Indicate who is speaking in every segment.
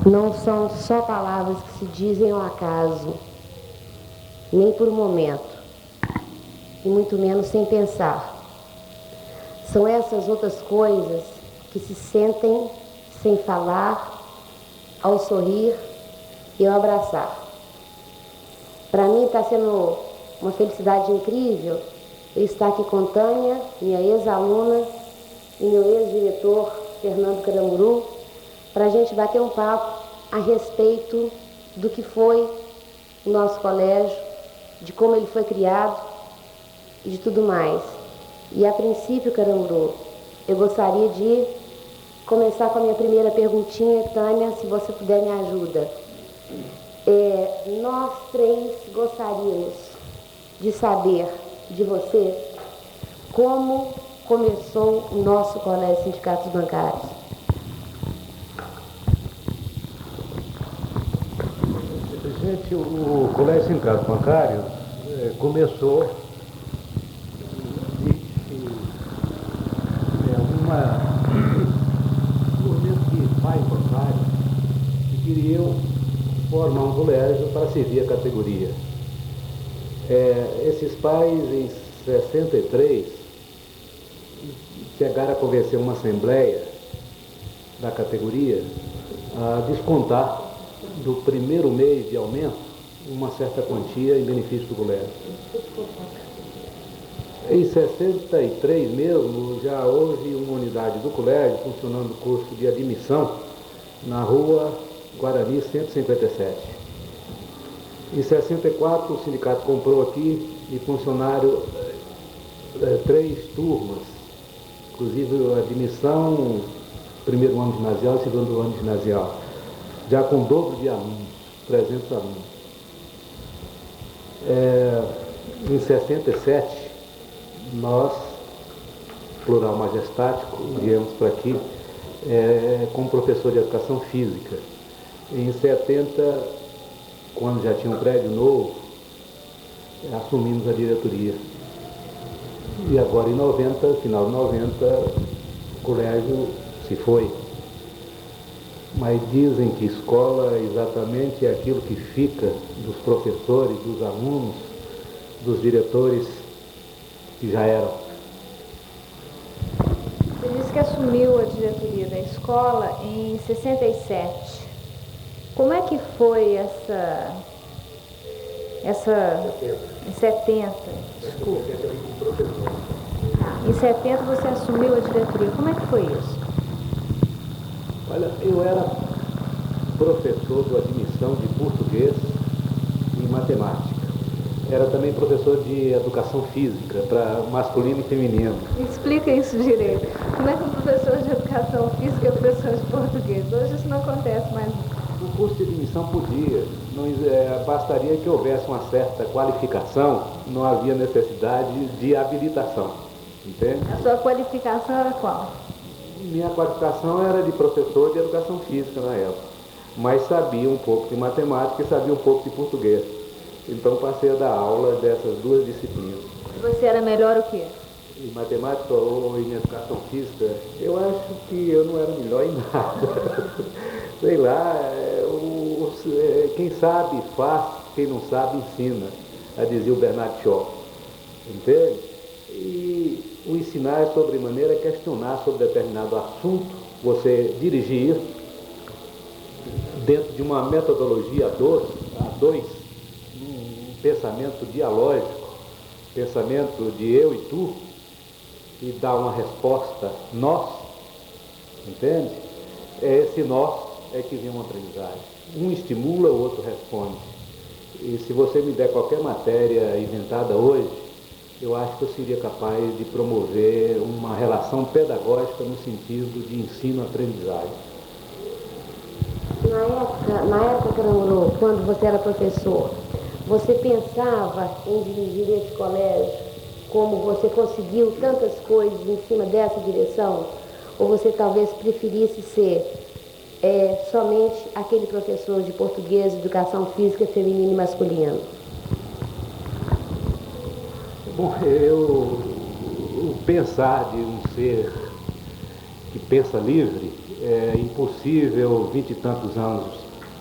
Speaker 1: não são só palavras que se dizem ao acaso, nem por um momento, e muito menos sem pensar. São essas outras coisas que se sentem sem falar, ao sorrir e ao abraçar. Para mim está sendo uma felicidade incrível eu estar aqui com Tânia, minha ex-aluna, e meu ex-diretor, Fernando Caramuru, para a gente bater um papo a respeito do que foi o nosso colégio, de como ele foi criado e de tudo mais. E a princípio, Caramuru, eu gostaria de começar com a minha primeira perguntinha. Tânia, se você puder me ajuda. Nós três gostaríamos de saber de você como começou o nosso Colégio Sindicatos Bancários.
Speaker 2: Gente, o Colégio Sindicatos Bancários começou um movimento de pais bancários que queriam formar um colégio para servir a categoria. Esses pais, em 63, chegaram a convencer uma assembleia da categoria a descontar do primeiro mês de aumento uma certa quantia em benefício do colégio. Em 63 mesmo, já houve uma unidade do colégio funcionando o curso de admissão na rua Guarani 157. Em 64, o sindicato comprou aqui e funcionaram 3 turmas, inclusive a admissão, primeiro ano ginasial e segundo ano ginasial, já com o dobro de alunos, 300 alunos. Em 67, nós, plural majestático, viemos para aqui como professor de educação física. Em 70, quando já tinha um prédio novo, assumimos a diretoria. E agora em 90, final de 90, o colégio se foi. Mas dizem que escola exatamente é aquilo que fica dos professores, dos alunos, dos diretores que já eram.
Speaker 3: Você disse que assumiu a diretoria da escola em 67. Como é que foi essa em 70, desculpa. Em 70 você assumiu a diretoria. Como é que foi isso?
Speaker 2: Olha, eu era professor de admissão de português e matemática. Era também professor de educação física, para masculino e feminino.
Speaker 3: Explica isso direito. Como é que um professor de educação física é professor de português? Hoje isso não acontece mais.
Speaker 2: No curso de admissão podia, bastaria que houvesse uma certa qualificação, não havia necessidade de habilitação, entende?
Speaker 3: A sua qualificação era qual?
Speaker 2: Minha qualificação era de professor de educação física na época, mas sabia um pouco de matemática e sabia um pouco de português. Então passei a dar aula dessas duas disciplinas.
Speaker 3: Você era melhor o quê?
Speaker 2: Em matemática ou em educação física, eu acho que eu não era melhor em nada. Sei lá, quem sabe faz, quem não sabe ensina, a dizia o Bernard Shaw. Entende? E o ensinar é sobremaneira questionar sobre determinado assunto, você dirigir dentro de uma metodologia a dois, um pensamento dialógico, pensamento de eu e tu, e dar uma resposta nós, entende? Esse nós é que vem uma aprendizagem. Um estimula, o outro responde. E se você me der qualquer matéria inventada hoje, eu acho que eu seria capaz de promover uma relação pedagógica no sentido de ensino-aprendizagem.
Speaker 1: Na época, Caramuru, quando você era professor, você pensava em dirigir esse colégio como você conseguiu tantas coisas em cima dessa direção? Ou você talvez preferisse ser somente aquele professor de português, educação física, feminino e masculino?
Speaker 2: Bom, o pensar de um ser que pensa livre, é impossível, 20 e tantos anos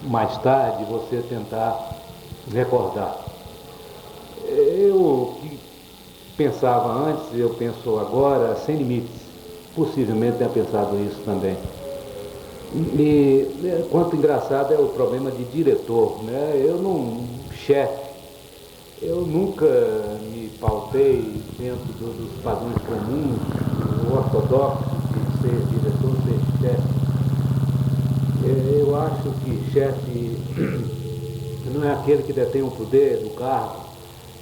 Speaker 2: mais tarde, você tentar recordar. Eu que pensava antes, eu penso agora, sem limites. Possivelmente tenha pensado isso também. E quanto engraçado é o problema de diretor, né? Eu não, chefe, eu nunca me pautei dentro dos padrões comuns, ortodoxos, de ser diretor, ser chefe. Eu acho que chefe não é aquele que detém o poder do cargo,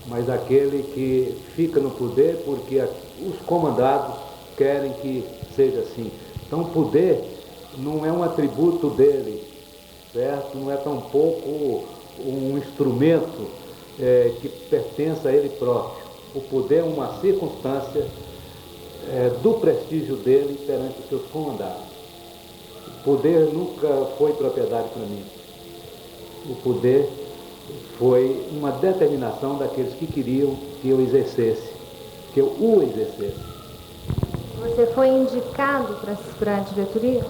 Speaker 2: mas aquele que fica no poder porque os comandados querem que seja assim. Então, o poder não é um atributo dele, certo? Não é tampouco um instrumento que pertence a ele próprio. O poder é uma circunstância do prestígio dele perante os seus comandados. O poder nunca foi propriedade para mim. O poder foi uma determinação daqueles que queriam que eu exercesse, que eu o exercesse.
Speaker 3: Você foi indicado para a diretoria?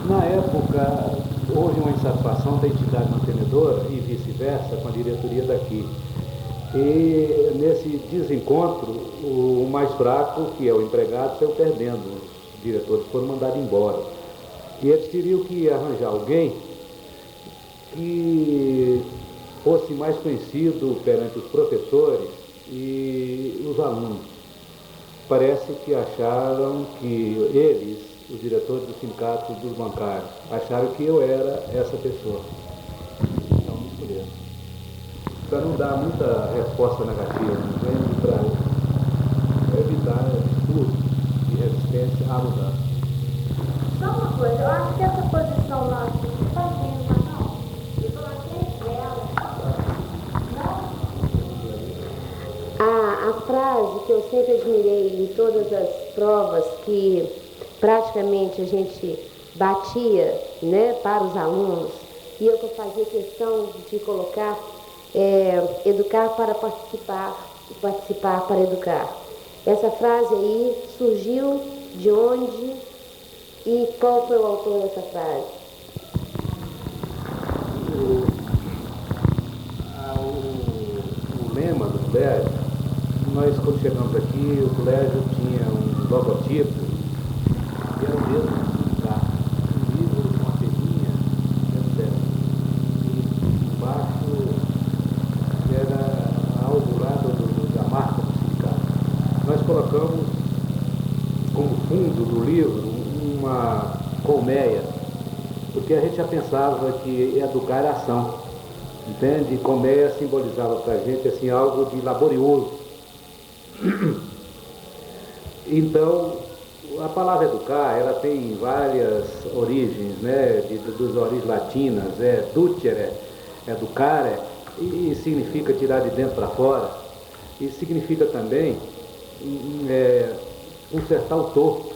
Speaker 2: Na época, houve uma insatisfação da entidade mantenedora e vice-versa com a diretoria daqui. E nesse desencontro, o mais fraco, que é o empregado, saiu perdendo. Os diretores foram mandados embora. E eles teriam que arranjar alguém que fosse mais conhecido perante os professores e os alunos. Parece que acharam que eles, os diretores do sindicato dos bancários, acharam que eu era essa pessoa. Então me escolheram. Para não dar muita resposta negativa, para evitar discursos de resistência à mudança.
Speaker 3: Só uma coisa, eu acho que essa posição nossa não está vendo, não. Eu estou aqui dela.
Speaker 1: A frase que eu sempre admirei em todas as provas que praticamente a gente batia, né, para os alunos, e eu que fazia questão de colocar educar para participar e participar para educar. Essa frase aí surgiu de onde e qual foi o autor dessa frase?
Speaker 2: O lema do colégio, nós quando chegamos aqui, o colégio tinha um logotipo que era o mesmo do sindicato, um livro com uma peninha, etc. E embaixo era algo lá da marca do sindicato. Nós colocamos como fundo do livro uma colmeia, porque a gente já pensava que educar era ação, entende? Colmeia simbolizava para a gente assim, algo de laborioso. Então, a palavra educar, ela tem várias origens, né? Das origens latinas, ducere, educare, e significa tirar de dentro para fora, e significa também consertar o torto,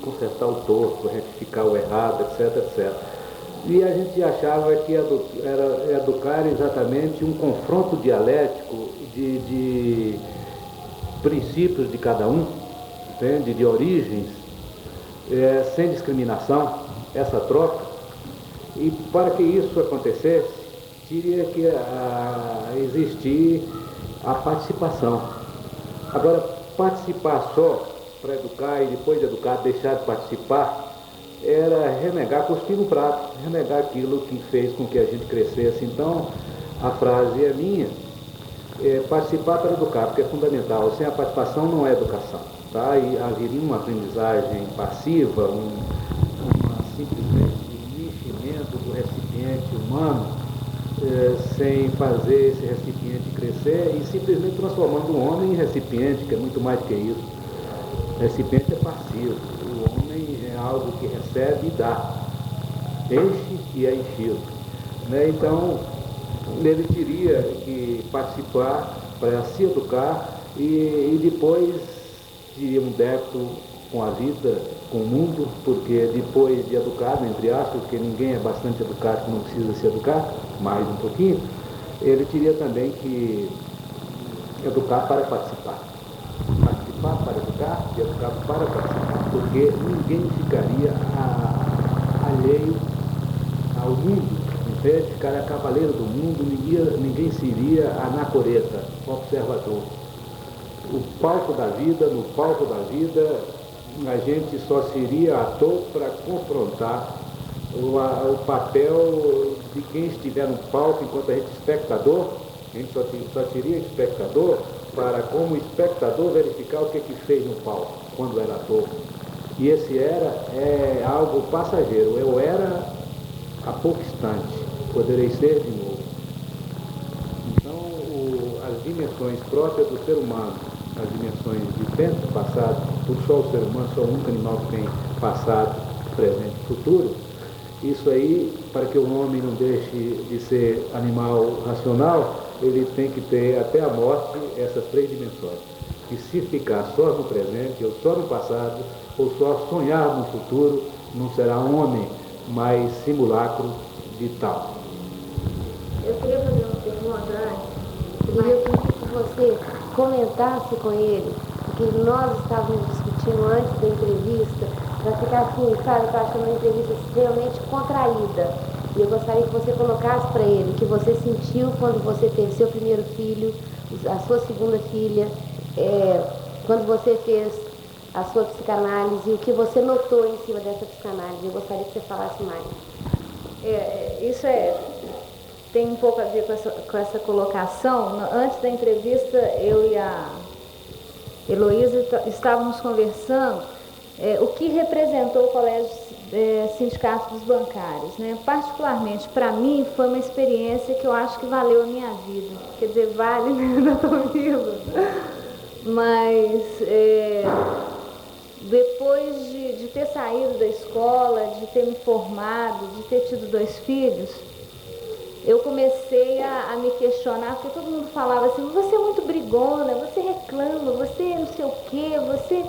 Speaker 2: consertar o torto, retificar o errado, etc, etc. E a gente achava que era educar exatamente um confronto dialético de princípios de cada um, entende? De origens, sem discriminação, essa troca. E para que isso acontecesse, teria que existir a participação. Agora, participar só para educar e depois de educar deixar de participar era renegar, cuspir no prato, renegar aquilo que fez com que a gente crescesse. Então, a frase é minha, participar para educar, porque é fundamental. Sem a participação não é educação, tá? E haveria uma aprendizagem passiva, simplesmente um enchimento do recipiente humano, sem fazer esse recipiente crescer e simplesmente transformando o homem em recipiente, que é muito mais do que isso. O recipiente é passivo, o homem é algo que recebe e dá, enche e é enchido, né? Então, ele teria que participar para se educar e depois teria um débito com a vida, com o mundo, porque depois de educado, entre aspas, porque ninguém é bastante educado que não precisa se educar, mais um pouquinho, ele teria também que educar para participar. Participar para educar e educar para participar. porque ninguém ficaria alheio ao mundo. Em vez de ficar cavaleiro do mundo, ninguém seria anacoreta, observador. O palco da vida, no palco da vida, a gente só seria ator para confrontar o papel de quem estiver no palco, enquanto a gente espectador, a gente só seria espectador para, como espectador, verificar o que fez no palco, quando era ator. E esse é algo passageiro. Eu era há pouco instante, poderei ser de novo. Então, as dimensões próprias do ser humano, as dimensões de tempo passado, porque só o ser humano, só o único animal que tem passado, presente e futuro, isso aí, para que o homem não deixe de ser animal racional, ele tem que ter até a morte essas três dimensões. E se ficar só no presente, ou só no passado, ou só sonhar no futuro, não será homem, mas simulacro de tal.
Speaker 1: Eu queria fazer uma pergunta antes. Eu queria que você comentasse com ele, porque nós estávamos discutindo antes da entrevista, para ficar assim, sabe, eu achando uma entrevista extremamente contraída. E eu gostaria que você colocasse para ele o que você sentiu quando você teve seu primeiro filho, a sua segunda filha, quando você fez a sua psicanálise, e o que você notou em cima dessa psicanálise. Eu gostaria que você falasse mais.
Speaker 3: Isso tem um pouco a ver com essa colocação. Antes da entrevista, eu e a Heloísa estávamos conversando o que representou o Colégio Sindicato dos Bancários, né? Particularmente para mim foi uma experiência que eu acho que valeu a minha vida, quer dizer, vale, né? Ainda estou viva, mas depois de ter saído da escola, de ter me formado, de ter tido 2 filhos, eu comecei a me questionar, porque todo mundo falava assim: você é muito brigona, você reclama, você não sei o quê, você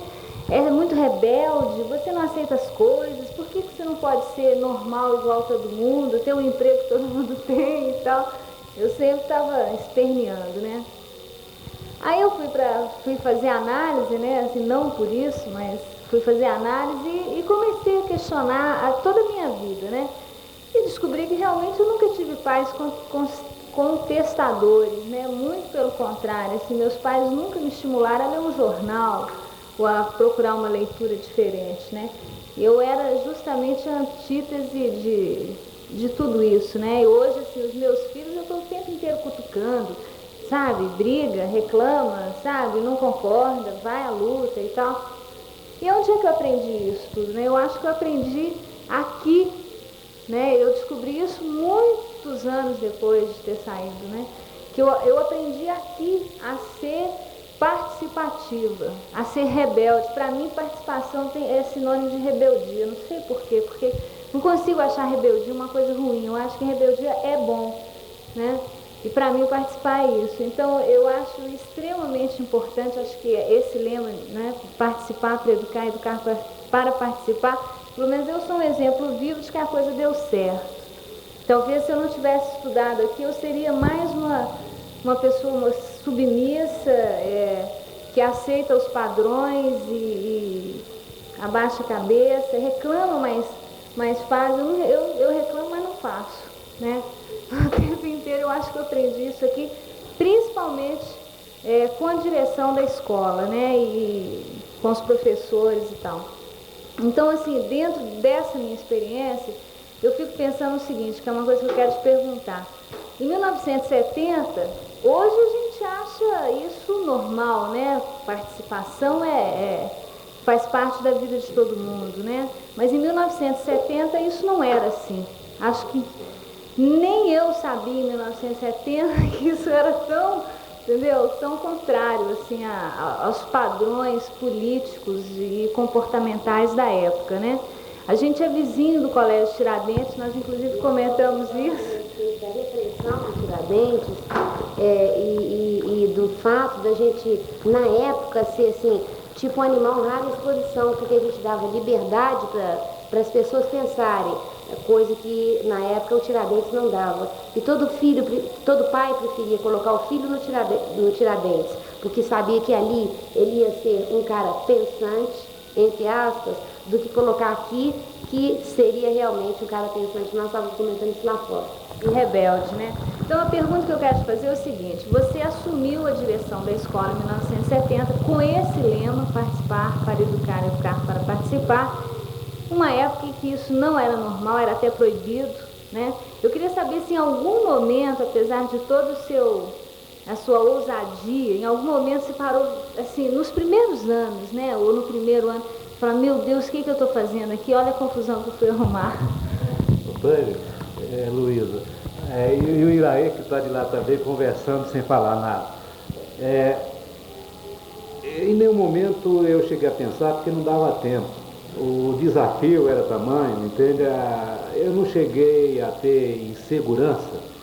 Speaker 3: é muito rebelde, você não aceita as coisas, por que você não pode ser normal igual todo mundo, ter um emprego que todo mundo tem e tal. Eu sempre estava esperneando, né? Aí eu fui fazer análise, né? Assim, não por isso, mas fui fazer análise e comecei a questionar toda a minha vida, né? E descobri que realmente eu nunca tive pais contestadores, né? Muito pelo contrário, assim, meus pais nunca me estimularam a ler um jornal ou a procurar uma leitura diferente, né? Eu era justamente a antítese de tudo isso, né? E hoje, assim, os meus filhos eu estou o tempo inteiro cutucando, sabe? Briga, reclama, sabe? Não concorda, vai à luta e tal. E onde é que eu aprendi isso tudo, né? Eu acho que eu aprendi aqui, né? Eu descobri isso muitos anos depois de ter saído, né? Que eu aprendi aqui a ser participativa, a ser rebelde. Para mim, participação é sinônimo de rebeldia. Não sei por quê, porque não consigo achar rebeldia uma coisa ruim. Eu acho que rebeldia é bom, né? E para mim participar é isso. Então eu acho extremamente importante, acho que esse lema, né? Participar para educar, educar para participar. Pelo menos eu sou um exemplo vivo de que a coisa deu certo. Talvez se eu não tivesse estudado aqui, eu seria mais uma pessoa submissa, que aceita os padrões e abaixa a cabeça, reclama, mas faz. Eu reclamo, mas não faço, né? O tempo inteiro eu acho que eu aprendi isso aqui, principalmente com a direção da escola, né? E com os professores e tal. Então, assim, dentro dessa minha experiência, eu fico pensando o seguinte, que é uma coisa que eu quero te perguntar. Em 1970, hoje a gente acha isso normal, né? Participação faz parte da vida de todo mundo, né? Mas em 1970 isso não era assim. Acho que nem eu sabia em 1970 que isso era tão, entendeu? Tão contrário assim aos padrões políticos e comportamentais da época, né? A gente é vizinho do Colégio Tiradentes, nós inclusive comentamos isso.
Speaker 1: Da repressão do Tiradentes e do fato da gente, na época, ser assim, tipo um animal raro em exposição, porque a gente dava liberdade para as pessoas pensarem, coisa que na época o Tiradentes não dava. E todo pai preferia colocar o filho no Tiradentes, porque sabia que ali ele ia ser um cara pensante, entre aspas, do que colocar aqui que seria realmente um cara pensante. Nós estávamos comentando isso lá fora.
Speaker 3: E rebelde, né? Então a pergunta que eu quero te fazer é o seguinte: você assumiu a direção da escola em 1970 com esse lema, participar para educar, educar para participar, uma época em que isso não era normal, era até proibido, né? Eu queria saber se em algum momento, apesar de todo a sua ousadia, em algum momento se parou, assim, nos primeiros anos, né? Ou no primeiro ano, falar, meu Deus, o que eu estou fazendo aqui? Olha a confusão que eu fui arrumar.
Speaker 2: Antônio, Luísa, e o Iraê, que está de lá também, conversando sem falar nada. Em nenhum momento eu cheguei a pensar, porque não dava tempo. O desafio era tamanho, entende? Eu não cheguei a ter insegurança,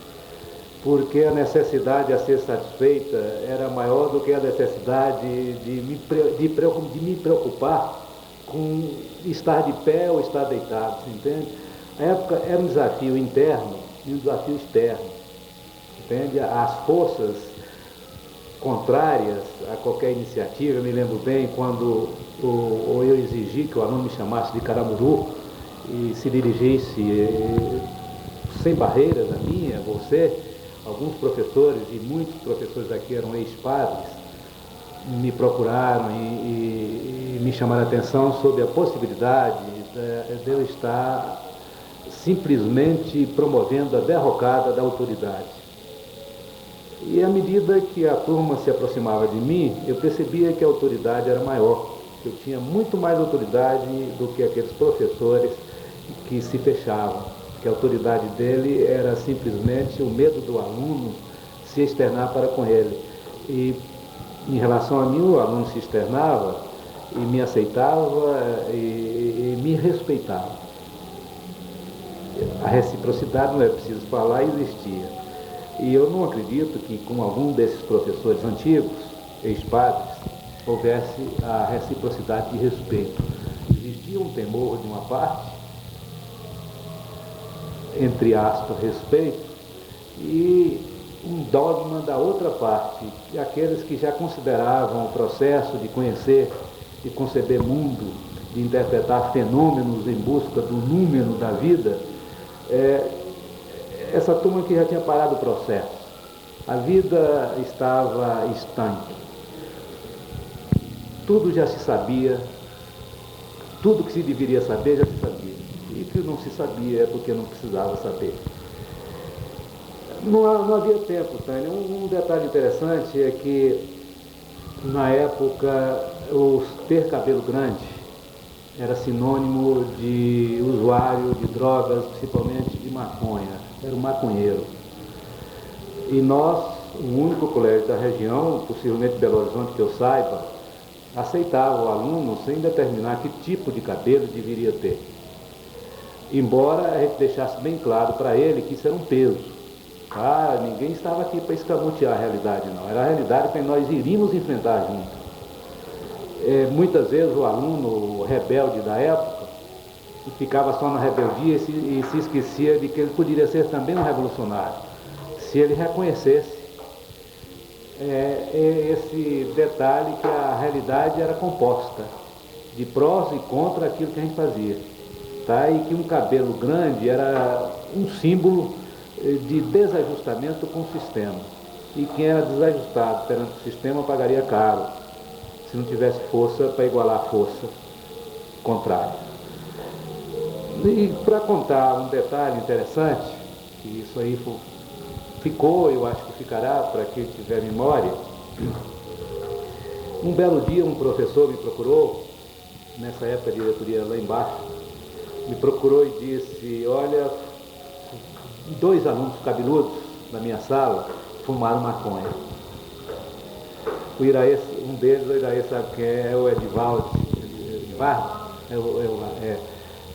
Speaker 2: porque a necessidade a ser satisfeita era maior do que a necessidade de me preocupar com estar de pé ou estar deitado, entende? A época era um desafio interno e um desafio externo, entende? As forças contrárias a qualquer iniciativa, eu me lembro bem quando eu exigi que o aluno me chamasse de Caramuru e se dirigisse sem barreiras a mim, a você. Alguns professores, e muitos professores aqui eram ex-padres, me procuraram e me chamaram a atenção sobre a possibilidade de eu estar simplesmente promovendo a derrocada da autoridade. E à medida que a turma se aproximava de mim, eu percebia que a autoridade era maior, que eu tinha muito mais autoridade do que aqueles professores que se fechavam, que a autoridade dele era simplesmente o medo do aluno se externar para com ele. E em relação a mim, o aluno se externava e me aceitava e me respeitava. A reciprocidade, não é preciso falar, existia. E eu não acredito que com algum desses professores antigos, ex-padres, houvesse a reciprocidade de respeito. Existia um temor de uma parte, entre aspas, respeito, e um dogma da outra parte, e aqueles que já consideravam o processo de conhecer e conceber mundo, de interpretar fenômenos em busca do número da vida, essa turma que já tinha parado o processo. A vida estava estanque. Tudo já se sabia, tudo que se deveria saber já se sabia. E que não se sabia é porque não precisava saber. Não havia tempo, Tânia. Um detalhe interessante é que, na época, ter cabelo grande era sinônimo de usuário de drogas, principalmente de maconha. Era um maconheiro. E nós, o único colégio da região, possivelmente Belo Horizonte que eu saiba, aceitava o aluno sem determinar que tipo de cabelo deveria ter. Embora a gente deixasse bem claro para ele que isso era um peso. Ninguém estava aqui para escamotear a realidade, não. Era a realidade que nós iríamos enfrentar juntos. Muitas vezes o aluno rebelde da época ficava só na rebeldia e se esquecia de que ele poderia ser também um revolucionário, se ele reconhecesse esse detalhe que a realidade era composta de prós e contra aquilo que a gente fazia, tá? E que um cabelo grande era um símbolo de desajustamento com o sistema, e quem era desajustado perante o sistema pagaria caro se não tivesse força para igualar a força contrária. E para contar um detalhe interessante, que isso aí ficou, eu acho que ficará para quem tiver memória, um belo dia um professor me procurou, nessa época a diretoria lá embaixo, me procurou e disse, olha, 2 alunos cabeludos na minha sala fumaram maconha. O Iraê, um deles, o Iraê sabe quem é o Edivaldo,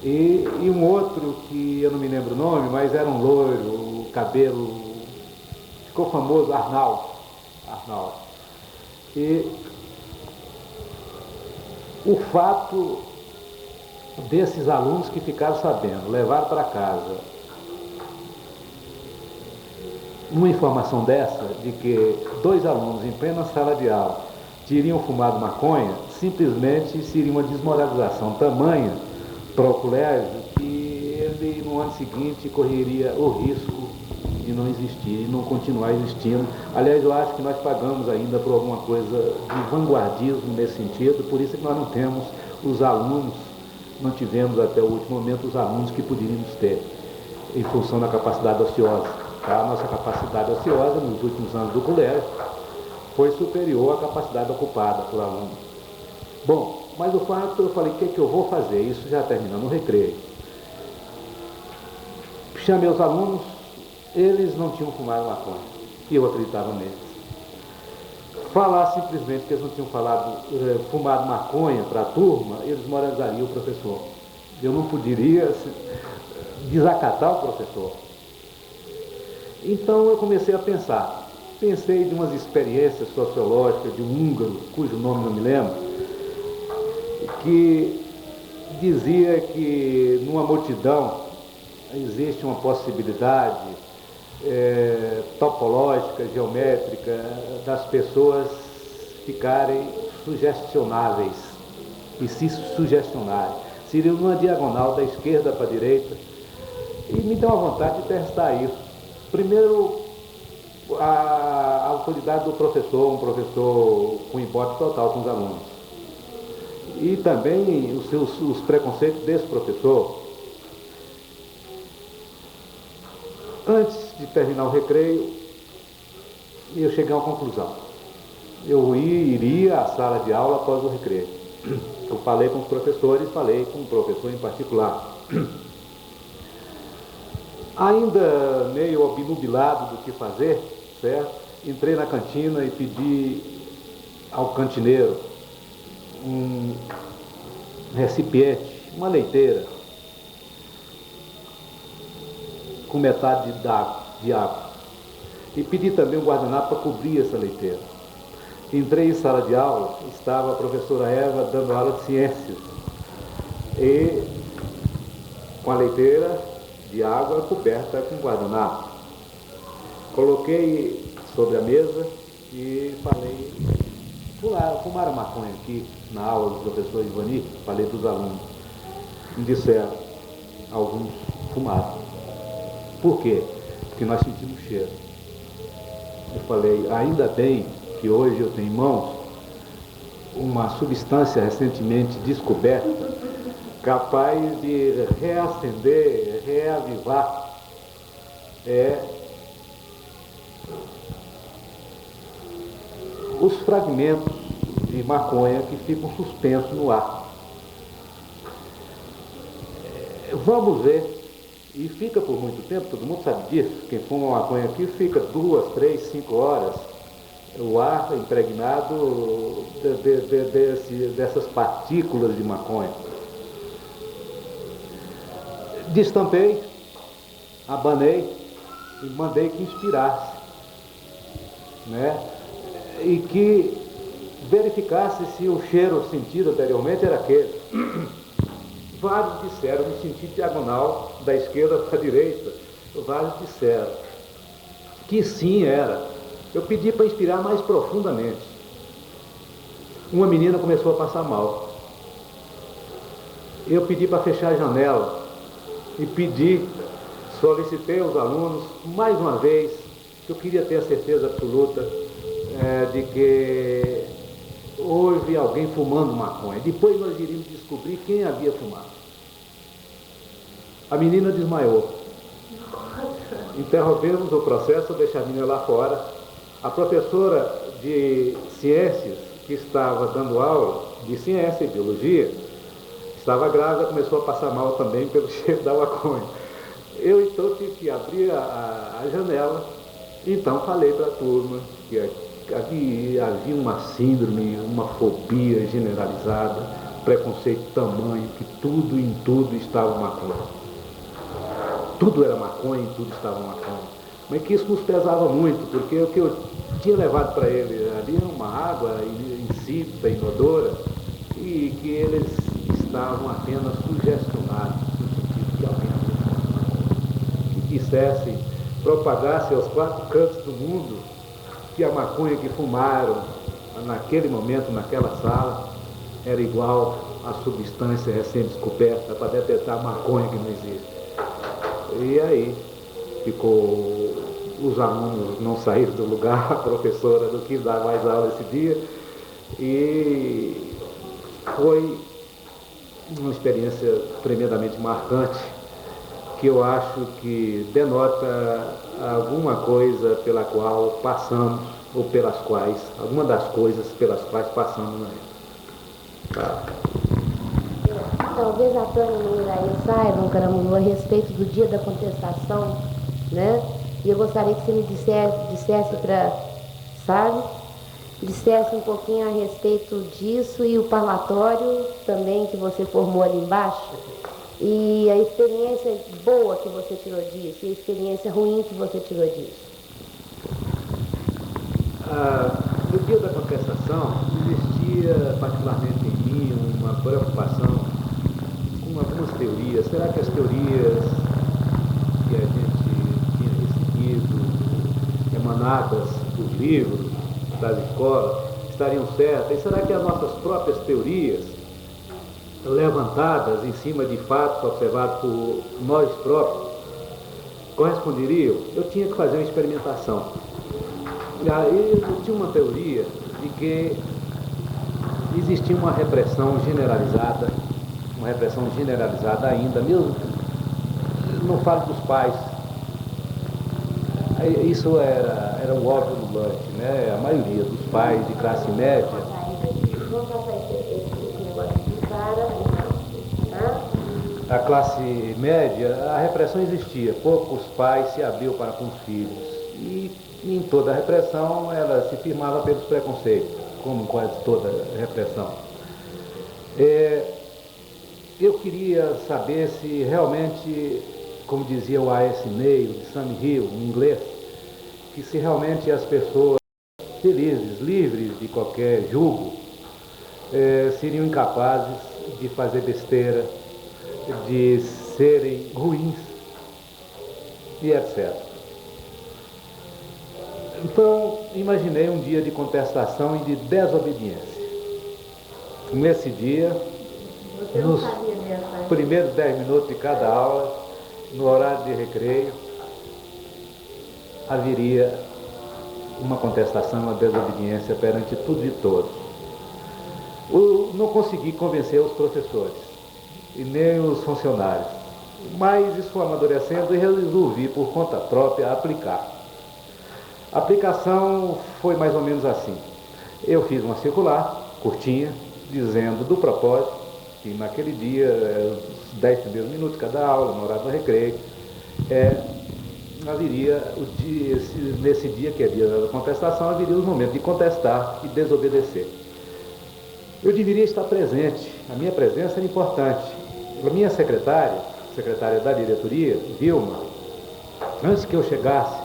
Speaker 2: E um outro que eu não me lembro o nome, mas era um loiro, o cabelo, ficou famoso, Arnaldo. E o fato desses alunos que ficaram sabendo, levaram para casa uma informação dessa, de que 2 alunos em plena sala de aula teriam fumado maconha, simplesmente seria uma desmoralização tamanha para o colégio que ele no ano seguinte correria o risco de não existir e não continuar existindo. Aliás, eu acho que nós pagamos ainda por alguma coisa de vanguardismo nesse sentido, por isso que nós não temos os alunos, não tivemos até o último momento os alunos que poderíamos ter, em função da capacidade ociosa. Tá? A nossa capacidade ociosa nos últimos anos do colégio foi superior à capacidade ocupada por aluno. Bom, mas o fato, eu falei, o que eu vou fazer? Isso já terminando o recreio. Chamei os alunos, eles não tinham fumado maconha, e eu acreditava neles. Falar simplesmente que eles não tinham fumado maconha para a turma, eles moralizariam o professor. Eu não poderia desacatar o professor. Então eu comecei a pensar. Pensei de umas experiências sociológicas de um húngaro, cujo nome não me lembro, que dizia que numa multidão existe uma possibilidade topológica, geométrica, das pessoas ficarem sugestionáveis e se sugestionarem. Seria uma diagonal da esquerda para a direita. E me deu a vontade de testar isso. Primeiro, a autoridade do professor, um professor com embate total com os alunos. E também os preconceitos desse professor. Antes de terminar o recreio, eu cheguei a uma conclusão. Eu iria à sala de aula após o recreio. Eu falei com os professores, falei com um professor em particular. Ainda meio obnubilado do que fazer, certo? Entrei na cantina e pedi ao cantineiro um recipiente, uma leiteira, com metade de água. E pedi também um guardanapo para cobrir essa leiteira. Entrei em sala de aula, estava a professora Eva dando aula de ciências. E com a leiteira de água coberta com guardanapo. Coloquei sobre a mesa e falei, fumaram maconha aqui na aula do professor Ivani, falei para os alunos. Me disseram, alguns fumaram. Por quê? Porque nós sentimos cheiro. Eu falei, ainda bem que hoje eu tenho em mãos uma substância recentemente descoberta capaz de reacender, reavivar os fragmentos de maconha que ficam suspensos no ar. Vamos ver. E fica por muito tempo, todo mundo sabe disso. Quem fuma maconha aqui fica 2, 3, 5 horas o ar impregnado dessas partículas de maconha. Destampei, abanei e mandei que inspirasse, né? E que verificasse se o cheiro sentido anteriormente era aquele. Vários disseram no sentido diagonal, da esquerda para a direita. Vários disseram que sim, era. Eu pedi para inspirar mais profundamente. Uma menina começou a passar mal. Eu pedi para fechar a janela e solicitei aos alunos, mais uma vez, que eu queria ter a certeza absoluta de que houve alguém fumando maconha. Depois nós iríamos descobrir quem havia fumado. A menina desmaiou. Interrompemos o processo, deixar a menina lá fora. A professora de ciências, que estava dando aula de ciência e biologia, estava grávida, começou a passar mal também pelo cheiro da maconha. Eu então tive que abrir a janela. Então falei para a turma que havia uma síndrome, uma fobia generalizada, preconceito tamanho, que tudo em tudo estava maconha. Tudo era maconha, em tudo estava maconha. Mas que isso nos pesava muito, porque o que eu tinha levado para ele ali era uma água insípida, inodora, e que eles estavam apenas sugestionados, no sentido de alguém que quisessem, propagasse aos 4 cantos do mundo que a maconha que fumaram naquele momento, naquela sala, era igual à substância recém-descoberta para detectar maconha que não existe. E aí ficou, os alunos não saíram do lugar, a professora não quis dar mais aula esse dia, e foi uma experiência tremendamente marcante, que eu acho que denota alguma coisa pela qual passamos, ou pelas quais, alguma das coisas pelas quais passamos na época. Tá.
Speaker 1: Talvez a Tânia e o Iraí saibam, Caramuru, a respeito do dia da contestação, né? E eu gostaria que você me dissesse para, sabe? Dissesse um pouquinho a respeito disso e o parlatório também que você formou ali embaixo. E a experiência boa que você tirou disso e a experiência ruim que você tirou disso.
Speaker 2: No dia da contestação, existia particularmente em mim uma preocupação com algumas teorias. Será que as teorias que a gente tinha recebido, emanadas dos livros, das escolas, estariam certas? E será que as nossas próprias teorias, levantadas em cima de fatos observados por nós próprios, corresponderiam? Eu tinha que fazer uma experimentação. E aí eu tinha uma teoria de que existia uma repressão generalizada ainda, mesmo, não falo dos pais, isso era um óbvio do Lante, né? A maioria dos pais de classe média. A classe média, a repressão existia, poucos pais se abriam para com os filhos, e em toda a repressão ela se firmava pelos preconceitos, como quase toda repressão. Eu queria saber se realmente, como dizia o A.S. Neil, de Sam Hill, em inglês, que se realmente as pessoas felizes, livres de qualquer julgo, seriam incapazes de fazer besteira, de serem ruins e etc. Então, imaginei um dia de contestação e de desobediência. Nesse dia, nos primeiros 10 minutos de cada aula, no horário de recreio, haveria uma contestação, uma desobediência perante tudo e todos. Não consegui convencer os professores e nem os funcionários, mas isso foi amadurecendo e resolvi por conta própria aplicar. A aplicação foi mais ou menos assim. Eu fiz uma circular curtinha, dizendo do propósito que naquele dia, os 10 primeiros minutos de cada aula, no horário do recreio, haveria nesse dia, que é dia da contestação, haveria os momentos de contestar e desobedecer. Eu deveria estar presente, a minha presença era importante. A minha secretária da diretoria, Vilma, antes que eu chegasse,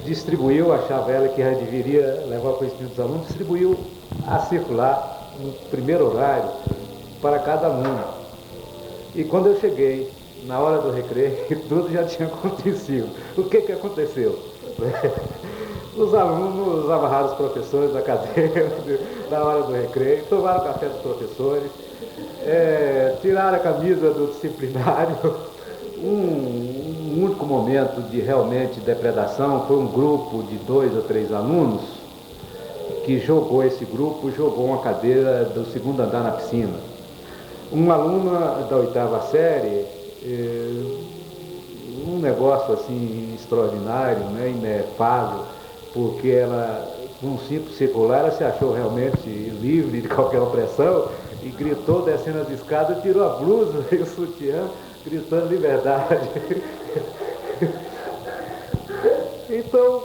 Speaker 2: distribuiu, achava ela que já deveria levar o conhecimento dos alunos, distribuiu a circular no primeiro horário para cada aluno. E quando eu cheguei, na hora do recreio, tudo já tinha acontecido. O que aconteceu? Os alunos amarraram os professores da cadeira na hora do recreio, tomaram café dos professores, tiraram a camisa do disciplinário. Um único momento de realmente depredação foi um grupo de 2 ou 3 alunos que jogou uma cadeira do segundo andar na piscina. Uma aluna da 8ª série, um negócio assim extraordinário, né, inefável, porque ela, com um simples circular, ela se achou realmente livre de qualquer opressão e gritou descendo as escadas, tirou a blusa e o sutiã, gritando liberdade. Então,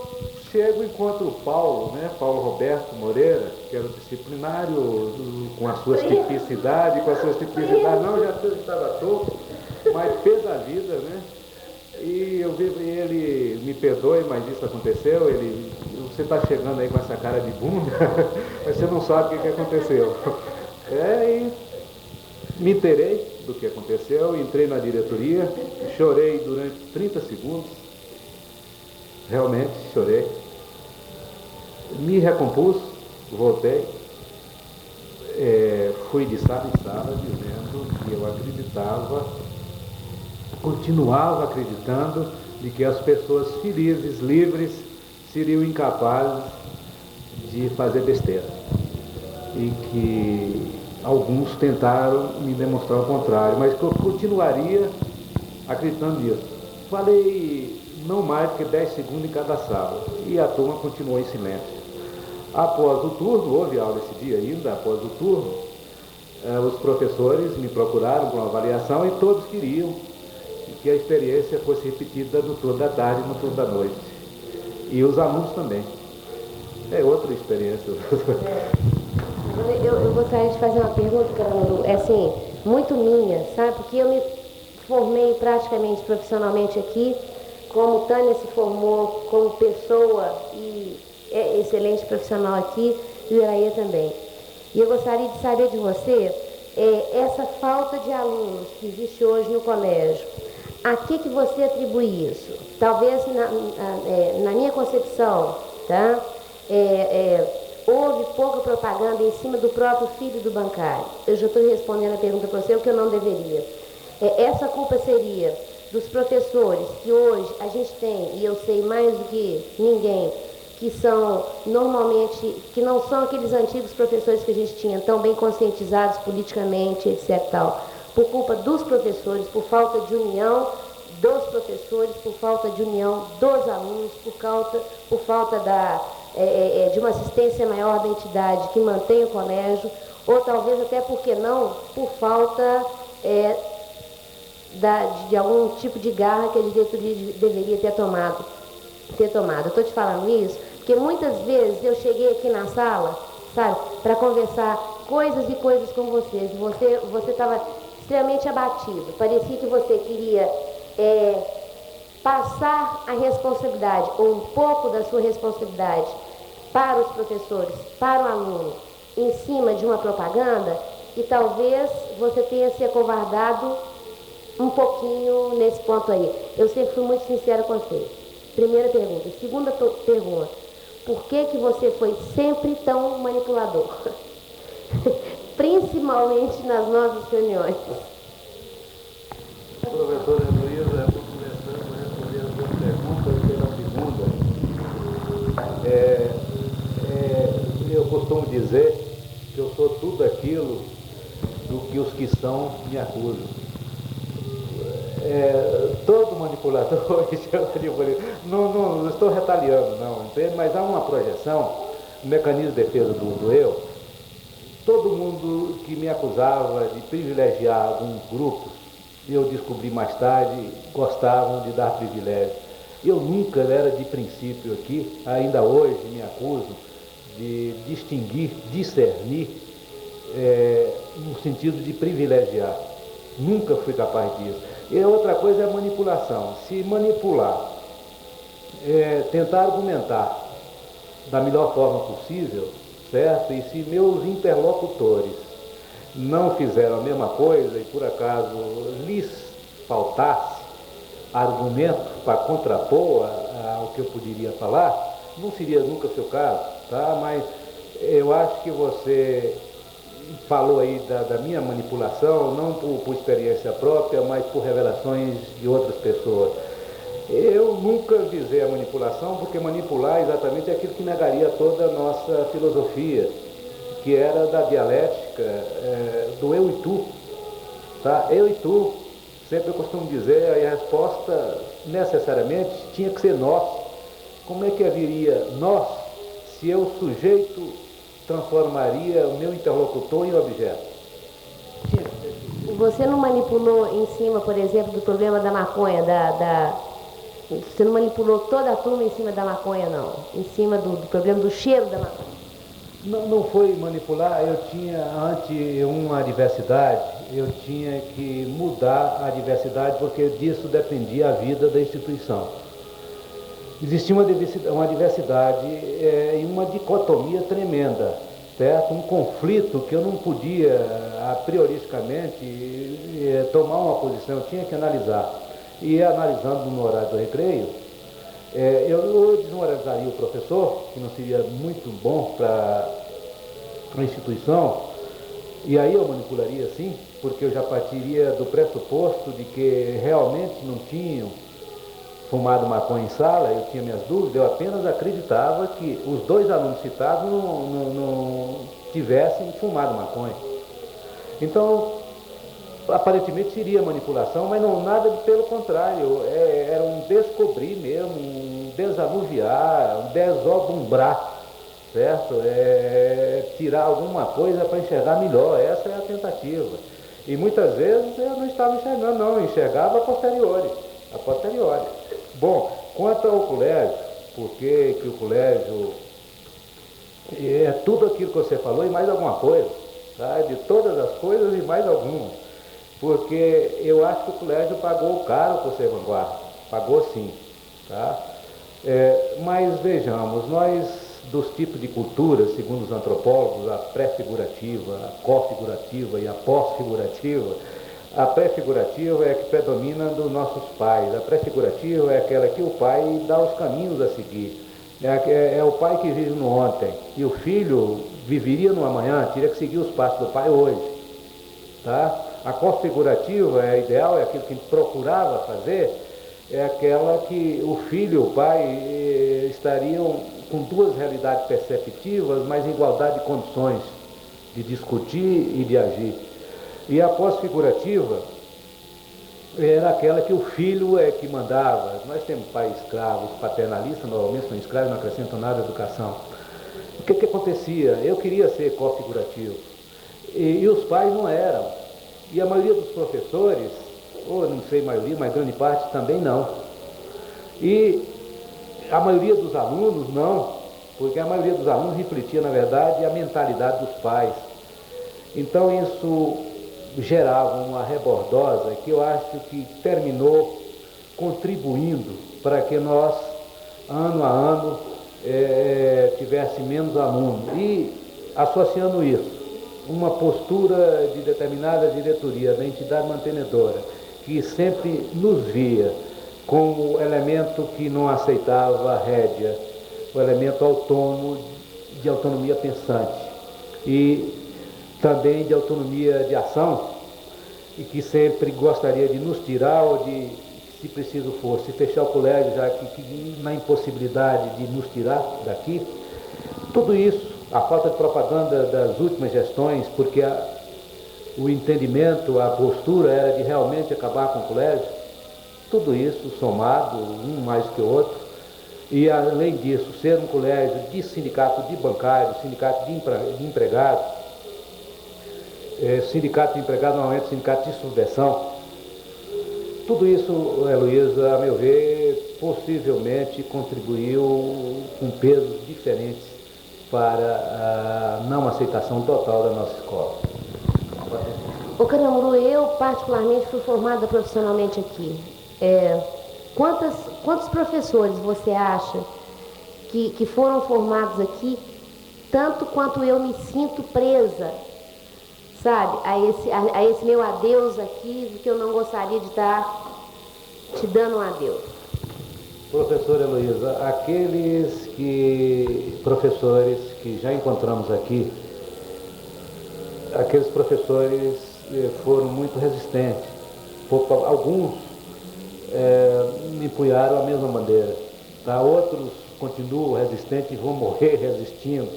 Speaker 2: chego e encontro o Paulo, né, Paulo Roberto Moreira, que era o disciplinário, com as suas tipicidades, não, já estava todo, mas fez a vida, né? E eu vi ele, me perdoe, mas isso aconteceu, você está chegando aí com essa cara de bunda, mas você não sabe o que aconteceu. E me inteirei do que aconteceu, entrei na diretoria, chorei durante 30 segundos, realmente chorei, me recompus, voltei, fui de sala em sala dizendo que eu acreditava, continuava acreditando de que as pessoas felizes, livres, seriam incapazes de fazer besteira. E que alguns tentaram me demonstrar o contrário, mas que eu continuaria acreditando nisso. Falei não mais do que 10 segundos em cada sala e a turma continuou em silêncio. Após o turno, houve aula esse dia ainda, após o turno, os professores me procuraram para uma avaliação e todos queriam que a experiência fosse repetida no turno da tarde e no turno da noite. E os alunos também. É outra experiência.
Speaker 1: Eu gostaria de fazer uma pergunta, Caramuru, assim, muito minha, sabe? Porque eu me formei praticamente profissionalmente aqui, como Tânia se formou como pessoa e é excelente profissional aqui, e o Iraia também. E eu gostaria de saber de você, essa falta de alunos que existe hoje no colégio, a que você atribui isso? Talvez na minha concepção, tá? Houve pouca propaganda em cima do próprio filho do bancário. Eu já estou respondendo a pergunta para você, o que eu não deveria. Essa culpa seria dos professores, que hoje a gente tem, e eu sei mais do que ninguém, que são normalmente, que não são aqueles antigos professores que a gente tinha, tão bem conscientizados politicamente, etc. Tal, por culpa dos professores, por falta de união dos professores, por falta de união dos alunos, por falta de uma assistência maior da entidade que mantém o colégio, ou talvez até, porque não, por falta de algum tipo de garra que a diretoria deveria ter tomado. Eu estou te falando isso porque muitas vezes eu cheguei aqui na sala, sabe, para conversar coisas e coisas com vocês. Você estava extremamente abatido. Parecia que você queria passar a responsabilidade, ou um pouco da sua responsabilidade, para os professores, para o aluno, em cima de uma propaganda, e talvez você tenha se acovardado um pouquinho nesse ponto aí. Eu sempre fui muito sincera com você. Primeira pergunta. Segunda pergunta. Por que você foi sempre tão manipulador? Principalmente nas nossas reuniões.
Speaker 2: Professora Luísa, estou começando a responder a sua pergunta pela segunda. Eu costumo dizer que eu sou tudo aquilo do que os que são me acusam. Todo manipulador, não estou retaliando, não, entende? Mas há uma projeção, um mecanismo de defesa do eu. Todo mundo que me acusava de privilegiar alguns grupos, eu descobri mais tarde, gostavam de dar privilégio. Eu nunca era de princípio aqui, ainda hoje me acusam de distinguir, discernir, no sentido de privilegiar. Nunca fui capaz disso. E outra coisa é a manipulação. Se manipular, tentar argumentar da melhor forma possível, certo? E se meus interlocutores não fizeram a mesma coisa e por acaso lhes faltasse argumento para contrapor ao que eu poderia falar, não seria nunca seu caso, tá? Mas eu acho que você falou aí da minha manipulação, não por experiência própria, mas por revelações de outras pessoas. Eu nunca visei a manipulação, porque manipular exatamente é aquilo que negaria toda a nossa filosofia, que era da dialética, do eu e tu. Tá? Eu e tu, sempre eu costumo dizer, e a resposta necessariamente tinha que ser nós. Como é que haveria nós se eu, sujeito, transformaria o meu interlocutor em objeto?
Speaker 1: Você não manipulou em cima, por exemplo, do problema da maconha, você não manipulou toda a turma em cima da maconha, não? Em cima do problema do cheiro da maconha?
Speaker 2: Não foi manipular, eu tinha, ante uma adversidade, eu tinha que mudar a adversidade, porque disso dependia a vida da instituição. Existia uma diversidade e uma dicotomia tremenda, certo? Um conflito que eu não podia, a prioristicamente, tomar uma posição, eu tinha que analisar. E analisando no horário do recreio, eu desmoralizaria o professor, que não seria muito bom para a instituição, E aí eu manipularia sim, porque eu já partiria do pressuposto de que realmente não tinham fumado maconha em sala, eu tinha minhas dúvidas, eu apenas acreditava que os dois alunos citados não tivessem fumado maconha. Então, aparentemente seria manipulação, mas não nada pelo contrário, era um descobrir mesmo, um desanuviar, um desobumbrar, certo? Tirar alguma coisa para enxergar melhor, essa é a tentativa. E muitas vezes eu não estava enxergando, não, eu enxergava a posteriori. A posteriori. Bom, quanto ao colégio, porque que o colégio é tudo aquilo que você falou e mais alguma coisa, tá? De todas as coisas e mais alguma. Porque eu acho que o colégio pagou caro por ser vanguarda, pagou sim, tá? Mas vejamos, nós dos tipos de cultura, segundo os antropólogos, a pré-figurativa, a co-figurativa e a pós-figurativa, a pré-figurativa é a que predomina dos nossos pais, a pré-figurativa é aquela que o pai dá os caminhos a seguir, é o pai que vive no ontem, e o filho viveria no amanhã, teria que seguir os passos do pai hoje, tá? A pós-figurativa é ideal, é aquilo que a gente procurava fazer, é aquela que o filho e o pai estariam com duas realidades perceptivas, mas em igualdade de condições de discutir e de agir. E a pós-figurativa era aquela que o filho é que mandava. Nós temos pais escravos, paternalistas, normalmente são escravos, não acrescentam nada à educação. O que acontecia? Eu queria ser co-figurativo. E os pais não eram. E a maioria dos professores, ou não sei maioria, mas grande parte também não. E a maioria dos alunos não, porque a maioria dos alunos refletia, na verdade, a mentalidade dos pais. Então isso gerava uma rebordosa que eu acho que terminou contribuindo para que nós, ano a ano, tivesse menos alunos. E associando isso, uma postura de determinada diretoria da entidade mantenedora, que sempre nos via como elemento que não aceitava a rédea, o elemento autônomo, de autonomia pensante e também de autonomia de ação, e que sempre gostaria de nos tirar ou de, se preciso fosse, fechar o colégio, já que na impossibilidade de nos tirar daqui. Tudo isso, a falta de propaganda das últimas gestões, porque o entendimento, a postura era de realmente acabar com o colégio, tudo isso somado, um mais que o outro, e além disso, ser um colégio de sindicato de bancários, sindicato de empregados, sindicato de empregados, normalmente sindicato de subversão, tudo isso, Heloísa, a meu ver, possivelmente contribuiu com pesos diferentes para a não aceitação total da nossa escola.
Speaker 1: Ô Caramuru, eu particularmente fui formada profissionalmente aqui. Quantos professores você acha que foram formados aqui, tanto quanto eu me sinto presa, sabe, a esse meu adeus aqui, que eu não gostaria de estar te dando um adeus?
Speaker 2: Professora Heloísa, professores que já encontramos aqui, aqueles professores foram muito resistentes. Alguns me empunharam a mesma bandeira, tá? Outros continuam resistentes e vão morrer resistindo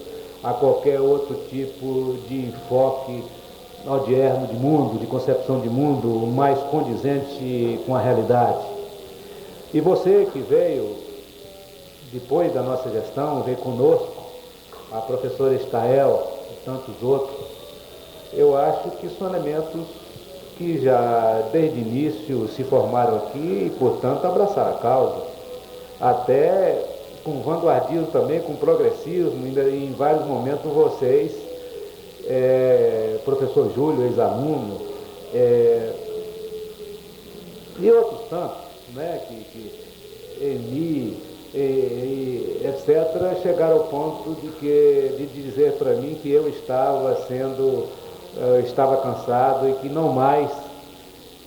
Speaker 2: a qualquer outro tipo de enfoque odierno de mundo, de concepção de mundo mais condizente com a realidade. E você que veio depois da nossa gestão, veio conosco, a professora Estael e tantos outros, eu acho que são elementos que já desde o início se formaram aqui e, portanto, abraçaram a causa, até com vanguardismo também, com progressismo, em vários momentos vocês, professor Júlio, ex-aluno, e outros tantos, né, Eni, etc., chegaram ao ponto de dizer para mim que eu estava cansado e que não mais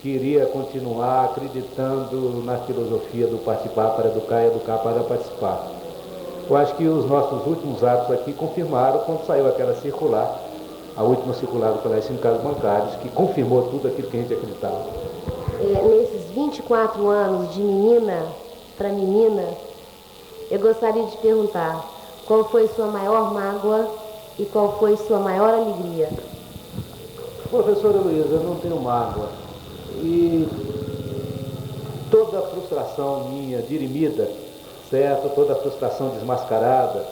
Speaker 2: queria continuar acreditando na filosofia do participar para educar e educar para participar. Eu acho que os nossos últimos atos aqui confirmaram, quando saiu aquela circular, a última circular do Colégio Sindicatos Bancários, que confirmou tudo aquilo que a gente acreditava.
Speaker 1: Nesses 24 anos de menina para menina, eu gostaria de perguntar qual foi sua maior mágoa e qual foi sua maior alegria?
Speaker 2: Professora Luísa, eu não tenho mágoa. E toda a frustração minha dirimida, certo? Toda a frustração desmascarada,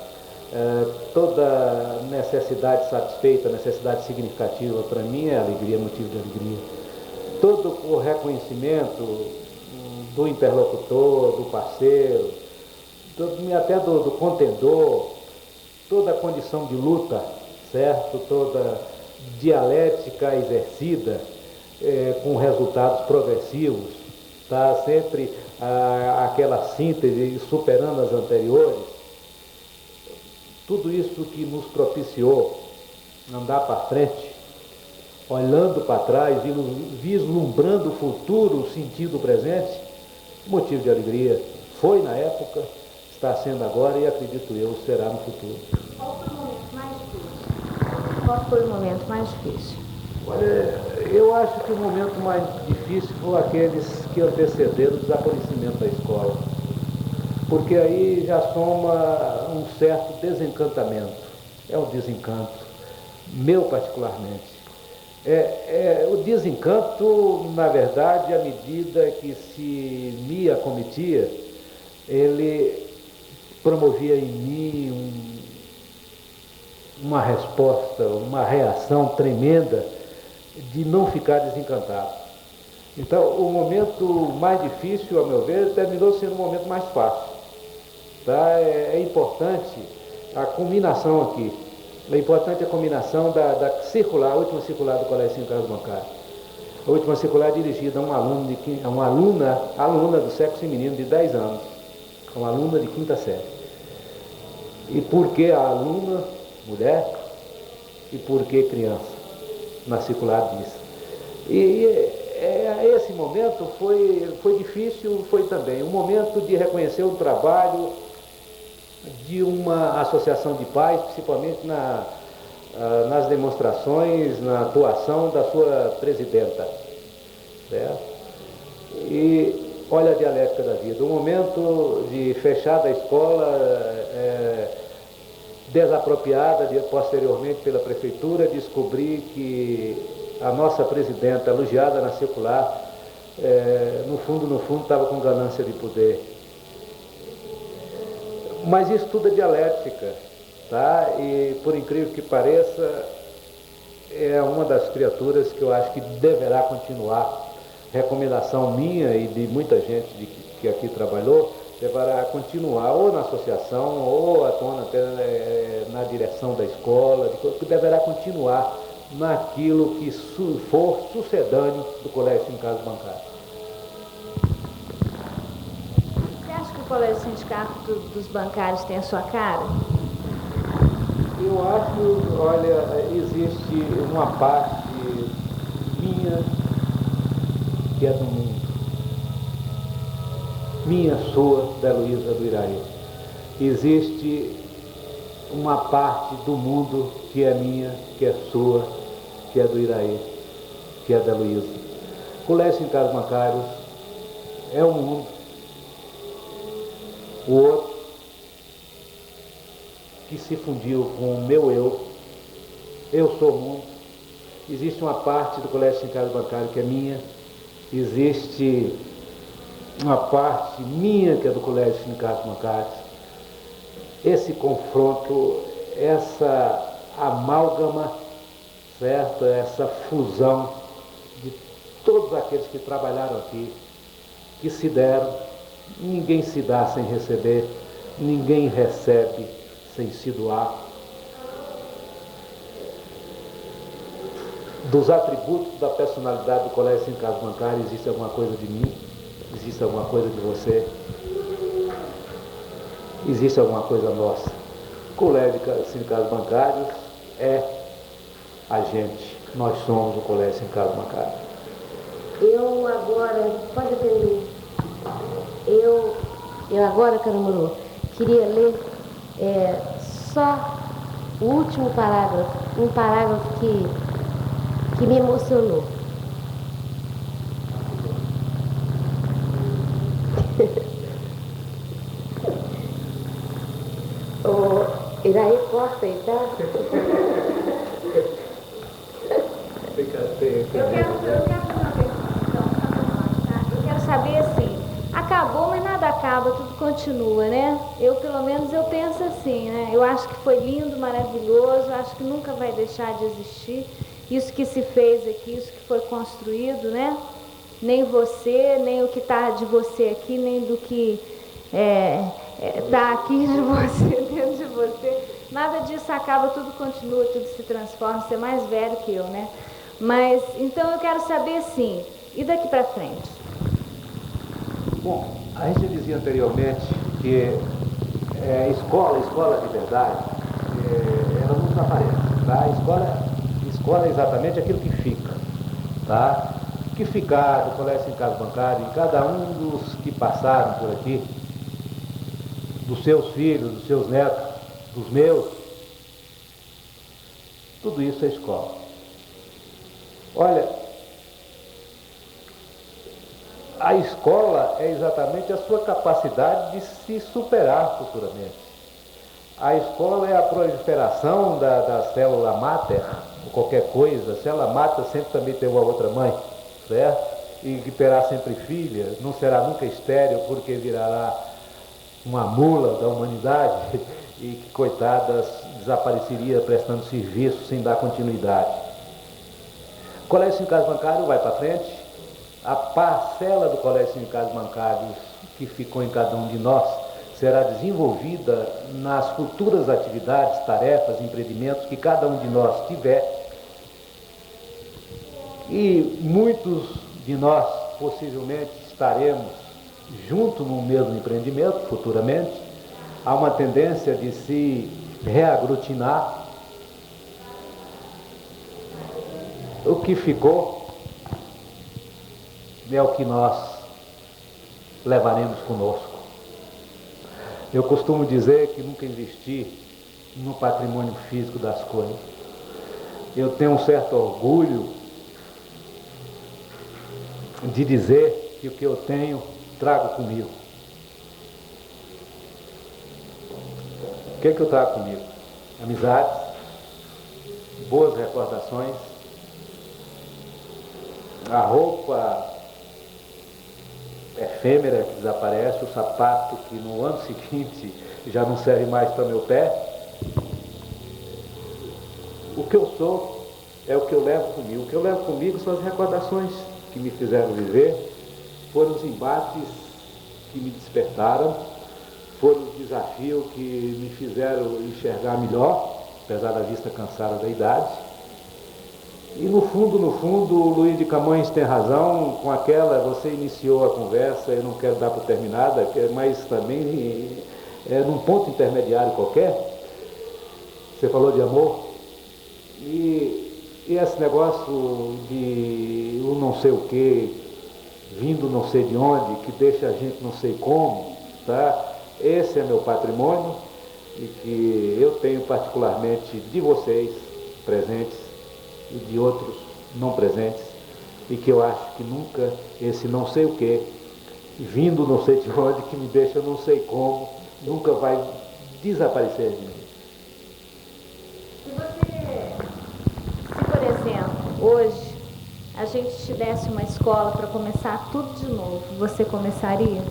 Speaker 2: toda necessidade satisfeita, necessidade significativa, para mim é alegria, motivo de alegria. Todo o reconhecimento do interlocutor, do parceiro, até do contendor, toda a condição de luta, certo? Toda dialética exercida, com resultados progressivos, tá? Sempre aquela síntese superando as anteriores, tudo isso que nos propiciou andar para frente, olhando para trás, vislumbrando o futuro, sentindo o presente, motivo de alegria. Foi na época, está sendo agora e acredito eu será no futuro.
Speaker 3: Qual foi o momento mais difícil? Qual foi o momento mais difícil?
Speaker 2: Olha, eu acho que o momento mais difícil foi aqueles que antecederam o desaparecimento da escola, porque aí já soma um certo desencantamento, é um desencanto, meu particularmente. O desencanto, na verdade, à medida que se me acometia, ele promovia em mim uma resposta, uma reação tremenda de não ficar desencantado. Então, o momento mais difícil, ao meu ver, terminou sendo o momento mais fácil. Tá? É importante a combinação aqui. É importante a combinação da circular, a última circular do Colégio Sindicatos Bancários. A última circular dirigida a uma aluna do sexo feminino de 10 anos, uma aluna de quinta série. E por que a aluna, mulher, e por que criança? Na circular disso. Esse momento foi difícil, foi também um momento de reconhecer o trabalho de uma associação de pais, principalmente nas demonstrações, na atuação da sua presidenta. Certo? E olha a dialética da vida. O momento de fechar a escola, desapropriada posteriormente pela prefeitura, descobri que a nossa presidenta, elogiada na circular, no fundo estava com ganância de poder. Mas isso tudo é dialética, tá? E por incrível que pareça, é uma das criaturas que eu acho que deverá continuar. Recomendação minha e de muita gente que aqui trabalhou, deverá continuar ou na associação, ou atuando até na direção da escola, que deverá continuar naquilo que for sucedâneo do Colégio Sindicatos Bancários.
Speaker 3: Você acha que o Colégio Sindicato dos Bancários tem a sua cara?
Speaker 2: Eu acho, olha, existe uma parte minha que é do mundo. Minha, sua, da Luísa, do Iraí. Existe uma parte do mundo que é minha, que é sua, que é do Iraí, que é da Luísa. O Colégio Sindicatos Bancários é um mundo, o outro que se fundiu com o meu eu sou o mundo. Existe uma parte do Colégio Sindicatos Bancários que é minha, existe uma parte minha que é do Colégio Sindicatos Bancários. Esse confronto, essa amálgama, certo? Essa fusão de todos aqueles que trabalharam aqui, que se deram, ninguém se dá sem receber, ninguém recebe sem se doar. Dos atributos da personalidade do Colégio Sindicatos Bancários, existe alguma coisa de mim? Existe alguma coisa de você? Existe alguma coisa nossa? O Colégio Sindicatos Bancários é a gente. Nós somos o Colégio Sindicatos Bancários.
Speaker 1: Eu agora, pode atender. Eu agora, Caramuru, queria ler só o último parágrafo um parágrafo que me emocionou. Iraí, corta aí, tá?
Speaker 3: Eu quero saber assim, acabou, mas nada acaba, tudo continua, né? Pelo menos eu penso assim, né? Eu acho que foi lindo, maravilhoso, acho que nunca vai deixar de existir. Isso que se fez aqui, isso que foi construído, né? Nem você, nem o que está de você aqui, nem do que está aqui de você, dentro de você. Nada disso acaba, tudo continua, tudo se transforma. Você é mais velho que eu, né? Mas, então eu quero saber assim, e daqui para frente?
Speaker 2: Bom, a gente dizia anteriormente que escola de verdade, ela não desaparece, tá? Escola é exatamente aquilo que fica, tá? Que ficar do colégio em casa bancário, em cada um dos que passaram por aqui, dos seus filhos, dos seus netos, dos meus, tudo isso é escola. Olha, a escola é exatamente a sua capacidade de se superar futuramente. A escola é a proliferação da célula máter, ou qualquer coisa. A célula máter sempre também tem uma outra mãe, certo? E que terá sempre filha, não será nunca estéril, porque virará uma mula da humanidade e que, coitadas, desapareceria prestando serviço sem dar continuidade. O colégio sindicato bancário vai para frente, a parcela do colégio sindicato bancário que ficou em cada um de nós será desenvolvida nas futuras atividades, tarefas, empreendimentos que cada um de nós tiver. E muitos de nós possivelmente estaremos junto no mesmo empreendimento futuramente. Há uma tendência de se reaglutinar. O que ficou é o que nós levaremos conosco. Eu costumo dizer que nunca investi no patrimônio físico das coisas. Eu tenho um certo orgulho de dizer que o que eu tenho trago comigo. O que é que eu trago comigo? Amizades, boas recordações, a roupa efêmera que desaparece, o sapato que no ano seguinte já não serve mais para meu pé. O que eu sou é o que eu levo comigo. O que eu levo comigo são as recordações que me fizeram viver, foram os embates que me despertaram, foram os desafios que me fizeram enxergar melhor, apesar da vista cansada da idade. E no fundo, o Luiz de Camões tem razão com aquela, você iniciou a conversa, eu não quero dar por terminada, mas também num ponto intermediário qualquer, você falou de amor, e esse negócio de um não sei o que, vindo não sei de onde, que deixa a gente não sei como, tá? Esse é meu patrimônio e que eu tenho particularmente de vocês presentes e de outros não presentes, e que eu acho que nunca esse não sei o que, vindo não sei de onde, que me deixa não sei como, nunca vai desaparecer de mim.
Speaker 3: Se por exemplo, hoje a gente te desse uma escola para começar tudo de novo, você começaria?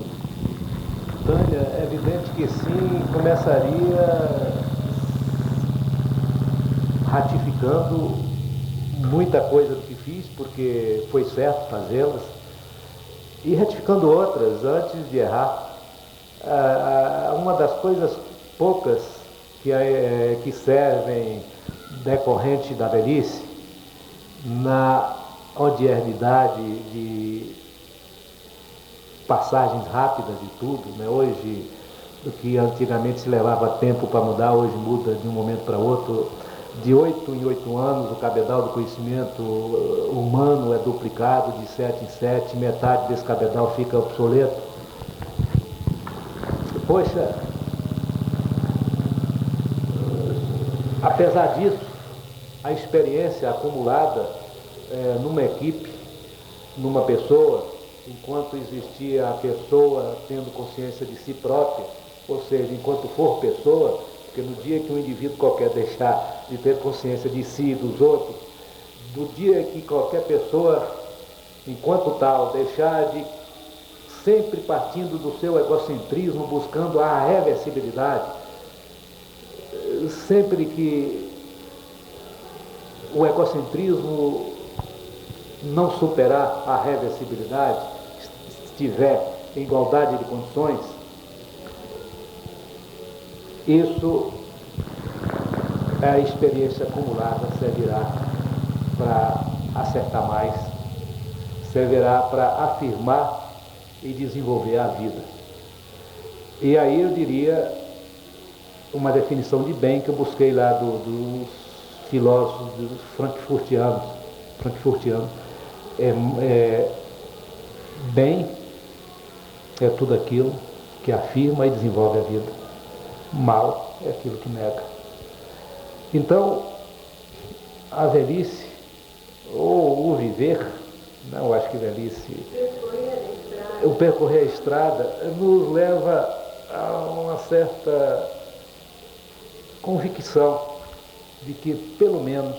Speaker 2: Tânia, é evidente que sim, começaria ratificando muita coisa do que fiz, porque foi certo fazê-las, e retificando outras antes de errar. Uma das coisas poucas que servem decorrente da velhice, na odiernidade de passagens rápidas de tudo, né? Hoje, o que antigamente se levava tempo para mudar, hoje muda de um momento para outro. De 8 em 8 anos, o cabedal do conhecimento humano é duplicado, de 7 em 7, metade desse cabedal fica obsoleto. Poxa, apesar disso, a experiência acumulada numa equipe, numa pessoa, enquanto existia a pessoa tendo consciência de si própria, ou seja, enquanto for pessoa, porque no dia que um indivíduo qualquer deixar de ter consciência de si e dos outros, do dia que qualquer pessoa, enquanto tal, deixar de sempre partindo do seu egocentrismo, buscando a reversibilidade, sempre que o egocentrismo não superar a reversibilidade, estiver em igualdade de condições, isso, a experiência acumulada servirá para acertar mais, servirá para afirmar e desenvolver a vida. E aí eu diria uma definição de bem que eu busquei lá dos filósofos dos frankfurtianos. Bem é tudo aquilo que afirma e desenvolve a vida. Mal é aquilo que nega. Então, a velhice, ou o viver, não acho que velhice, o percorrer a estrada, nos leva a uma certa convicção de que, pelo menos,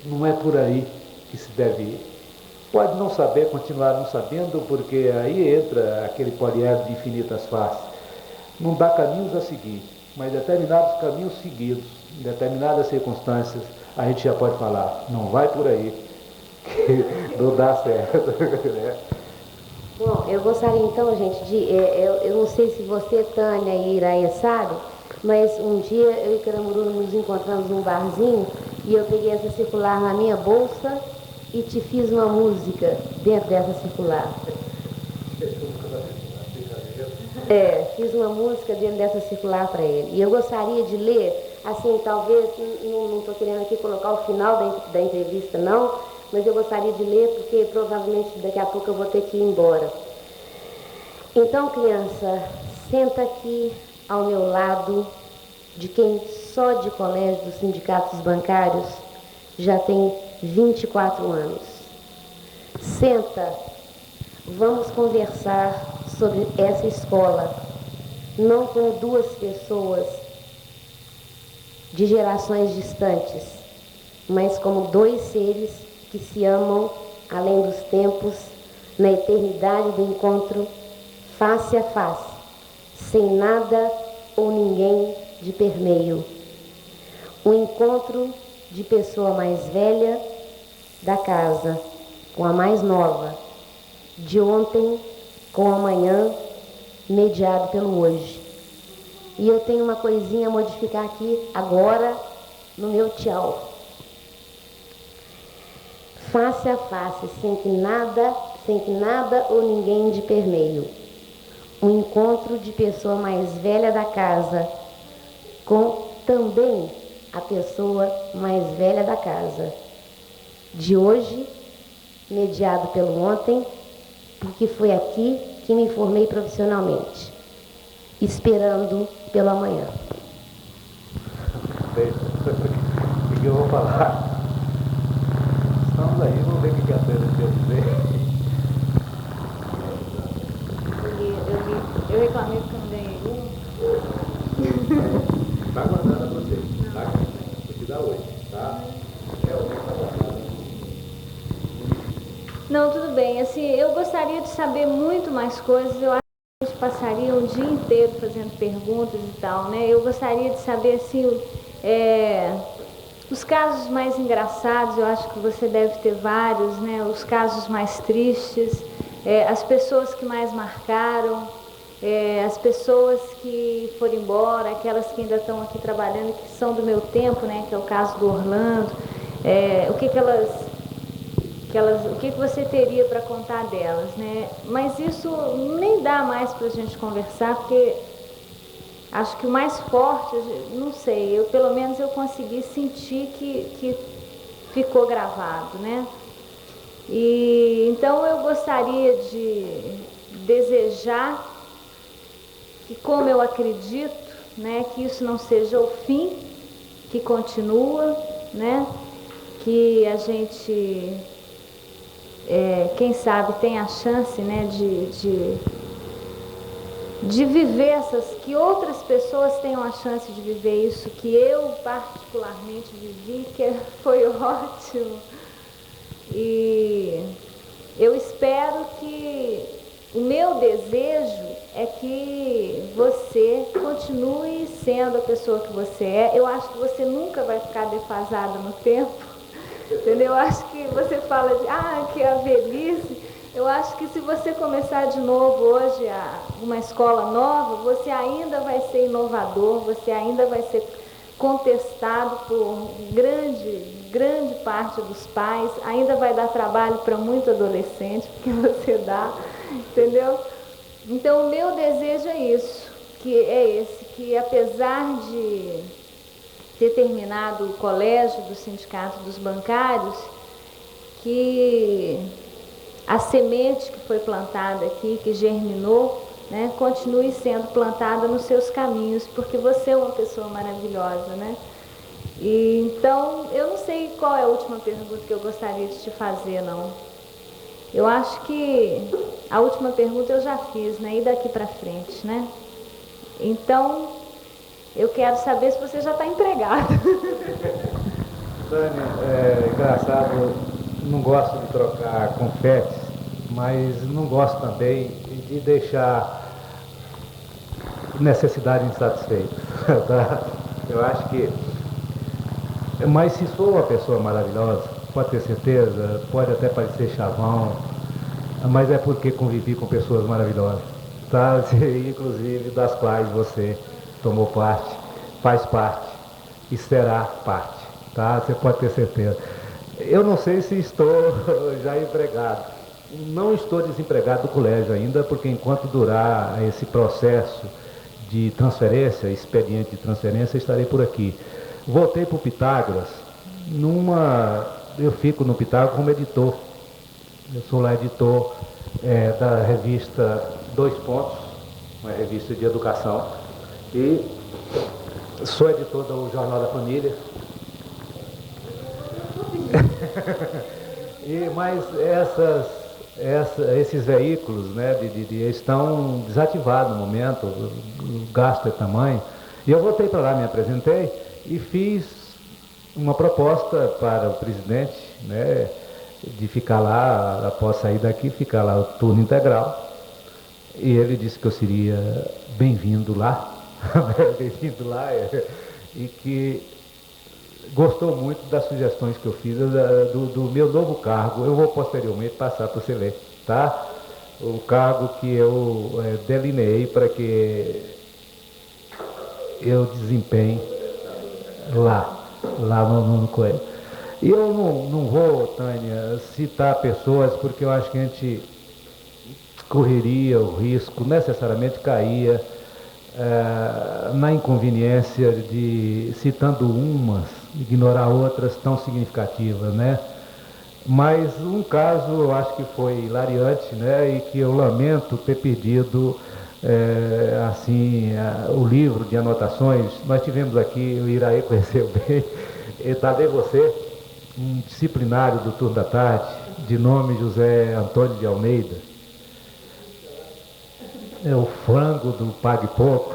Speaker 2: não é por aí que se deve ir. Pode não saber, continuar não sabendo, porque aí entra aquele poliedro de infinitas faces. Não dá caminhos a seguir, mas determinados caminhos seguidos, em determinadas circunstâncias, a gente já pode falar, não vai por aí, que não dá certo. Né?
Speaker 1: Bom, eu gostaria então, gente, eu não sei se você, Tânia e Iraia, sabe, mas um dia eu e Caramuru nos encontramos num barzinho e eu peguei essa circular na minha bolsa e te fiz uma música dentro dessa circular. Fiz uma música dentro dessa circular para ele. E eu gostaria de ler, assim, talvez, não estou querendo aqui colocar o final da entrevista, não, mas eu gostaria de ler porque provavelmente daqui a pouco eu vou ter que ir embora. Então, criança, senta aqui ao meu lado de quem só de colégio dos sindicatos bancários já tem 24 anos. Senta, vamos conversar sobre essa escola, não com duas pessoas de gerações distantes, mas como dois seres que se amam além dos tempos, na eternidade do encontro, face a face, sem nada ou ninguém de permeio. O encontro de pessoa mais velha da casa com a mais nova, de ontem com o amanhã, mediado pelo hoje. E eu tenho uma coisinha a modificar aqui agora no meu tchau. Face a face, sem que nada ou ninguém de permeio. Um encontro de pessoa mais velha da casa com também a pessoa mais velha da casa. De hoje, mediado pelo ontem, porque foi aqui que me formei profissionalmente, esperando pelo amanhã.
Speaker 2: O que eu vou falar? Estamos aí, vamos ver o que a Pedro quer dizer.
Speaker 3: Eu reclamei porque eu não ganhei um.
Speaker 2: Está guardado a você, tá? Vou te dar hoje, tá?
Speaker 3: Não, tudo bem. Assim, eu gostaria de saber muito mais coisas. Eu acho que a gente passaria um dia inteiro fazendo perguntas e tal, né? Eu gostaria de saber, assim, os casos mais engraçados. Eu acho que você deve ter vários, né? Os casos mais tristes, as pessoas que mais marcaram, as pessoas que foram embora, aquelas que ainda estão aqui trabalhando, que são do meu tempo, né? Que é o caso do Orlando. O que você teria para contar delas, né? Mas isso nem dá mais para a gente conversar, porque acho que o mais forte, não sei, pelo menos eu consegui sentir que ficou gravado, né? E então eu gostaria de desejar que, como eu acredito, né, que isso não seja o fim, que continua, né? Que a gente, quem sabe, tem a chance, né, de viver que outras pessoas tenham a chance de viver isso que eu particularmente vivi, que foi ótimo. E eu espero que o meu desejo é que você continue sendo a pessoa que você é. Eu acho que você nunca vai ficar defasada no tempo, entendeu? Eu acho que você fala que é a velhice. Eu acho que se você começar de novo hoje uma escola nova, você ainda vai ser inovador, você ainda vai ser contestado por grande parte dos pais, ainda vai dar trabalho para muito adolescente, porque você dá, entendeu? Então o meu desejo é isso, que apesar de ter terminado o colégio do Sindicato dos Bancários, que a semente que foi plantada aqui, que germinou, né, continue sendo plantada nos seus caminhos, porque você é uma pessoa maravilhosa, né? E, então, eu não sei qual é a última pergunta que eu gostaria de te fazer, não. Eu acho que a última pergunta eu já fiz, né? E daqui para frente, né? Então, eu quero saber se você já está empregado.
Speaker 2: Tânia, é engraçado, não gosto de trocar confetes, mas não gosto também de deixar necessidade insatisfeita. Tá? Eu acho que... Mas se sou uma pessoa maravilhosa, pode ter certeza, pode até parecer chavão, mas é porque convivi com pessoas maravilhosas, tá? Inclusive das quais você tomou parte, faz parte e será parte, tá? Você pode ter certeza. Eu não sei se estou já empregado. Não estou desempregado do colégio ainda, porque enquanto durar esse processo de transferência, expediente de transferência, estarei por aqui. Voltei para o Pitágoras, eu fico no Pitágoras como editor. Eu sou lá editor da revista Dois Pontos, uma revista de educação, e sou editor do Jornal da Família. Mas esses veículos, né, estão desativados no momento, o gasto é tamanho. E eu voltei para lá, me apresentei e fiz uma proposta para o presidente, né, de ficar lá, após sair daqui, ficar lá o turno integral. E ele disse que eu seria bem-vindo lá, bem-vindo lá, e que gostou muito das sugestões que eu fiz do meu novo cargo. Eu vou posteriormente passar para você ler, tá? O cargo que eu delineei para que eu desempenhe lá no Coelho. E eu não vou, Tânia, citar pessoas, porque eu acho que a gente correria o risco, necessariamente caía na inconveniência de, citando umas, ignorar outras tão significativas, né? Mas um caso eu acho que foi hilariante, né? E que eu lamento ter perdido o livro de anotações. Nós tivemos aqui, o Iraí conheceu bem, talvez você, um disciplinário do turno da tarde, de nome José Antônio de Almeida. É o frango do Pague Pouco.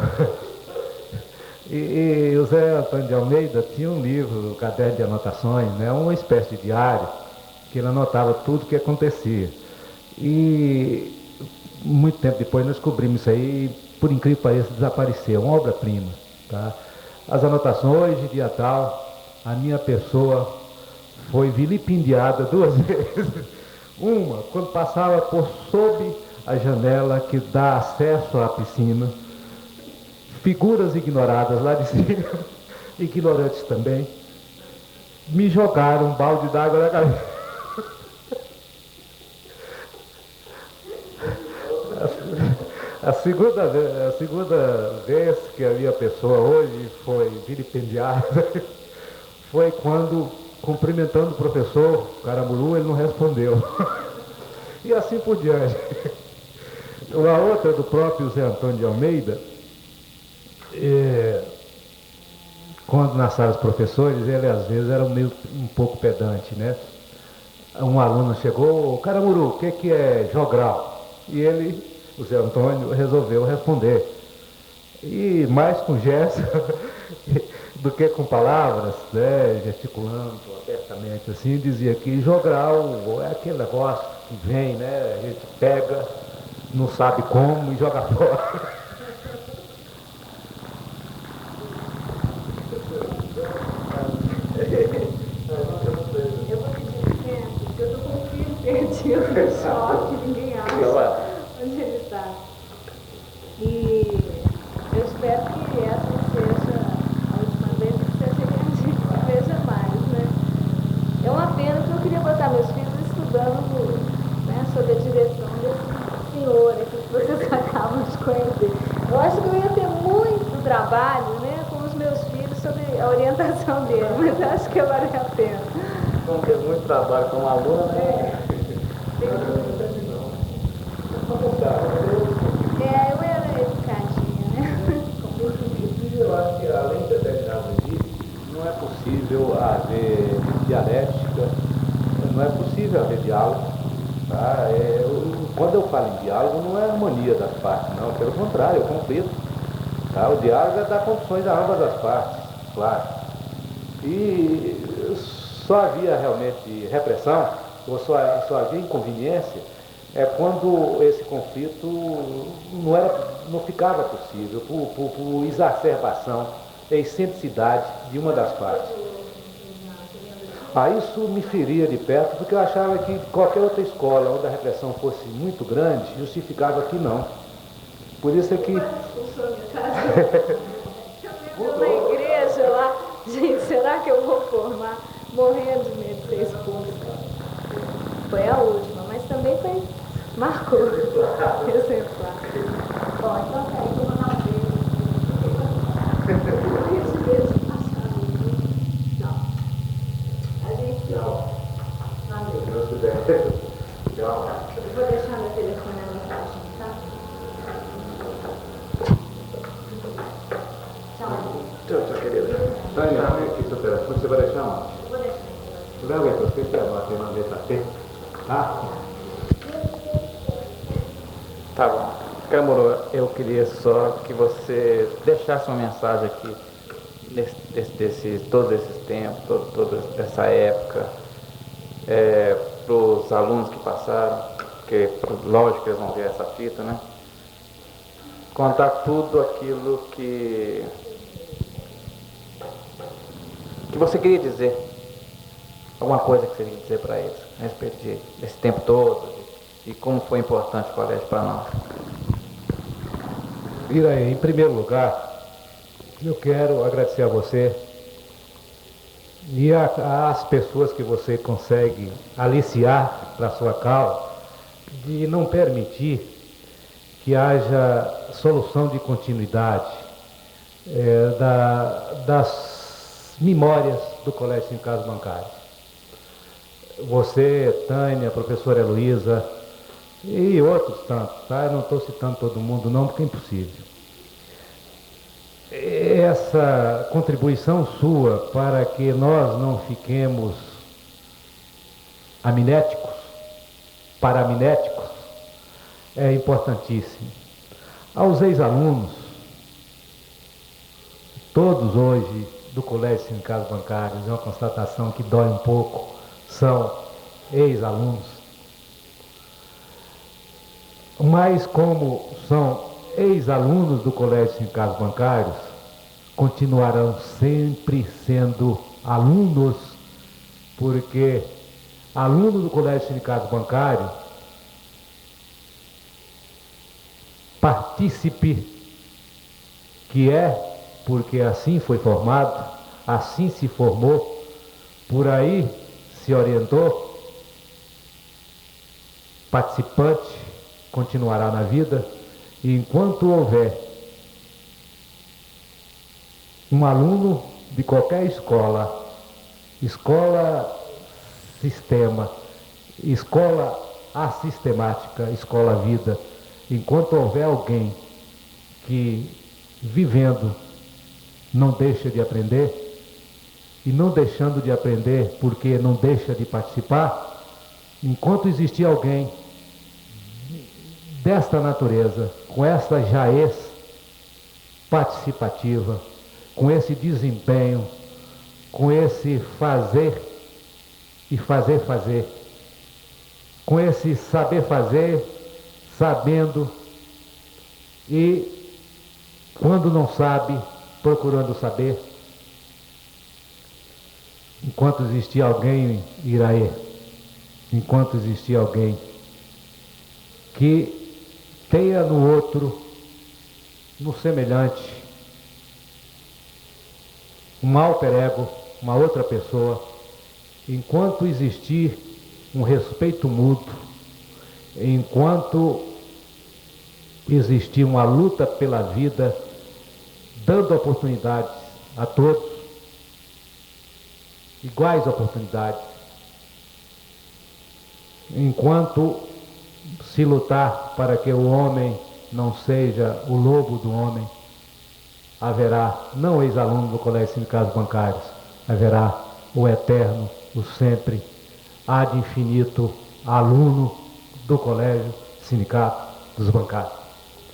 Speaker 2: E o José Antônio de Almeida tinha um livro, um caderno de anotações, né, uma espécie de diário, que ele anotava tudo o que acontecia. E muito tempo depois nós descobrimos isso aí, e, por incrível que pareça, desapareceu, uma obra-prima. Tá? As anotações, hoje, dia tal, a minha pessoa foi vilipendiada 2 vezes. Uma, quando passava por sob a janela que dá acesso à piscina, figuras ignoradas lá de cima, ignorantes também, me jogaram um balde d'água na cabeça. A segunda vez que a minha pessoa hoje foi vilipendiada foi quando, cumprimentando o professor Caramuru, ele não respondeu. E assim por diante. A outra do próprio Zé Antônio de Almeida, quando na sala dos professores, ele às vezes era um pouco pedante, né? Um aluno chegou: Caramuru, o que é jogral? E ele, o Zé Antônio, resolveu responder. E mais com gestos do que com palavras, né? Gesticulando abertamente assim, dizia que jogral é aquele negócio que vem, né? A gente pega, não sabe como e joga fora.
Speaker 3: Perdido no choque, ninguém acha onde ele está. E eu espero que essa não seja a última vez, que seja que a gente se veja mais, né? É uma pena que eu queria botar meus filhos estudando, né, sob a direção desse senhor aqui que vocês acabam de conhecer. Eu acho que eu ia ter muito trabalho, né, com os meus filhos sobre a orientação dele, mas eu acho que vale a pena.
Speaker 2: Vamos ter muito trabalho com a aluna, né?
Speaker 3: Eu era educadinha, né?
Speaker 2: Eu acho que além de determinados limites, não é possível haver dialética, não é possível haver diálogo. Tá? Quando eu falo em diálogo, não é harmonia das partes, não, pelo contrário, é conflito. Tá? O diálogo é dar condições a ambas as partes, claro. E só havia realmente repressão, ou só havia inconveniência, quando esse conflito não ficava possível, por exacerbação e excentricidade de uma das partes. Isso me feria de perto, porque eu achava que qualquer outra escola onde a repressão fosse muito grande, justificava que não. Por isso é que...
Speaker 3: Na igreja lá, gente, será que eu vou formar? Morrendo de medo de ser expulsa. Foi a última, mas também foi... Marcou. Exemplar. Bom, então tá aí, vou mandar um beijo. A gente...
Speaker 2: Tchau.
Speaker 3: Eu vou deixar meu telefone na mensagem, tá?
Speaker 2: Tchau, querida. Tânia, aqui seu telefone, você vai deixar onde?
Speaker 3: Eu vou deixar.
Speaker 2: Leva aí pra você, que ela tem uma letra T. Tá?
Speaker 4: Tá bom. Caramuru, eu queria só que você deixasse uma mensagem aqui todos esses tempos, toda essa época, para os alunos que passaram, porque lógico que eles vão ver essa fita, né? Contar tudo aquilo que você queria dizer, alguma coisa que você queria dizer para eles a respeito desse tempo todo e como foi importante o colégio para nós.
Speaker 2: Iraí, em primeiro lugar, eu quero agradecer a você e às pessoas que você consegue aliciar para a sua causa, de não permitir que haja solução de continuidade das memórias do Colégio Sindicatos Bancários. Você, Tânia, a professora Heloísa e outros tantos, tá? Eu não estou citando todo mundo não, porque é impossível. Essa contribuição sua para que nós não fiquemos amnéticos, paraminéticos, é importantíssimo. Aos ex-alunos, todos hoje do Colégio Sindicatos Bancários, é uma constatação que dói um pouco, são ex-alunos. Mas como são ex-alunos do Colégio Sindicatos Bancários, continuarão sempre sendo alunos, porque aluno do Colégio Sindicatos Bancários, partícipe que porque assim foi formado, assim se formou, por aí se orientou, participante continuará na vida, e enquanto houver um aluno de qualquer escola, sistema, escola assistemática, escola vida, enquanto houver alguém que vivendo não deixa de aprender, e não deixando de aprender porque não deixa de participar, enquanto existir alguém desta natureza, com essa jaez participativa, com esse desempenho, com esse fazer e fazer, com esse saber fazer, sabendo e, quando não sabe, procurando saber. Enquanto existir alguém, Iraê, enquanto existir alguém que tenha no outro, no semelhante, um alter ego, uma outra pessoa, enquanto existir um respeito mútuo, enquanto existir uma luta pela vida, dando oportunidades a todos, iguais oportunidades, enquanto se lutar para que o homem não seja o lobo do homem, haverá, não ex-aluno do Colégio Sindicatos Bancários, haverá o eterno, o sempre, ad infinito aluno do Colégio Sindicato dos Bancários.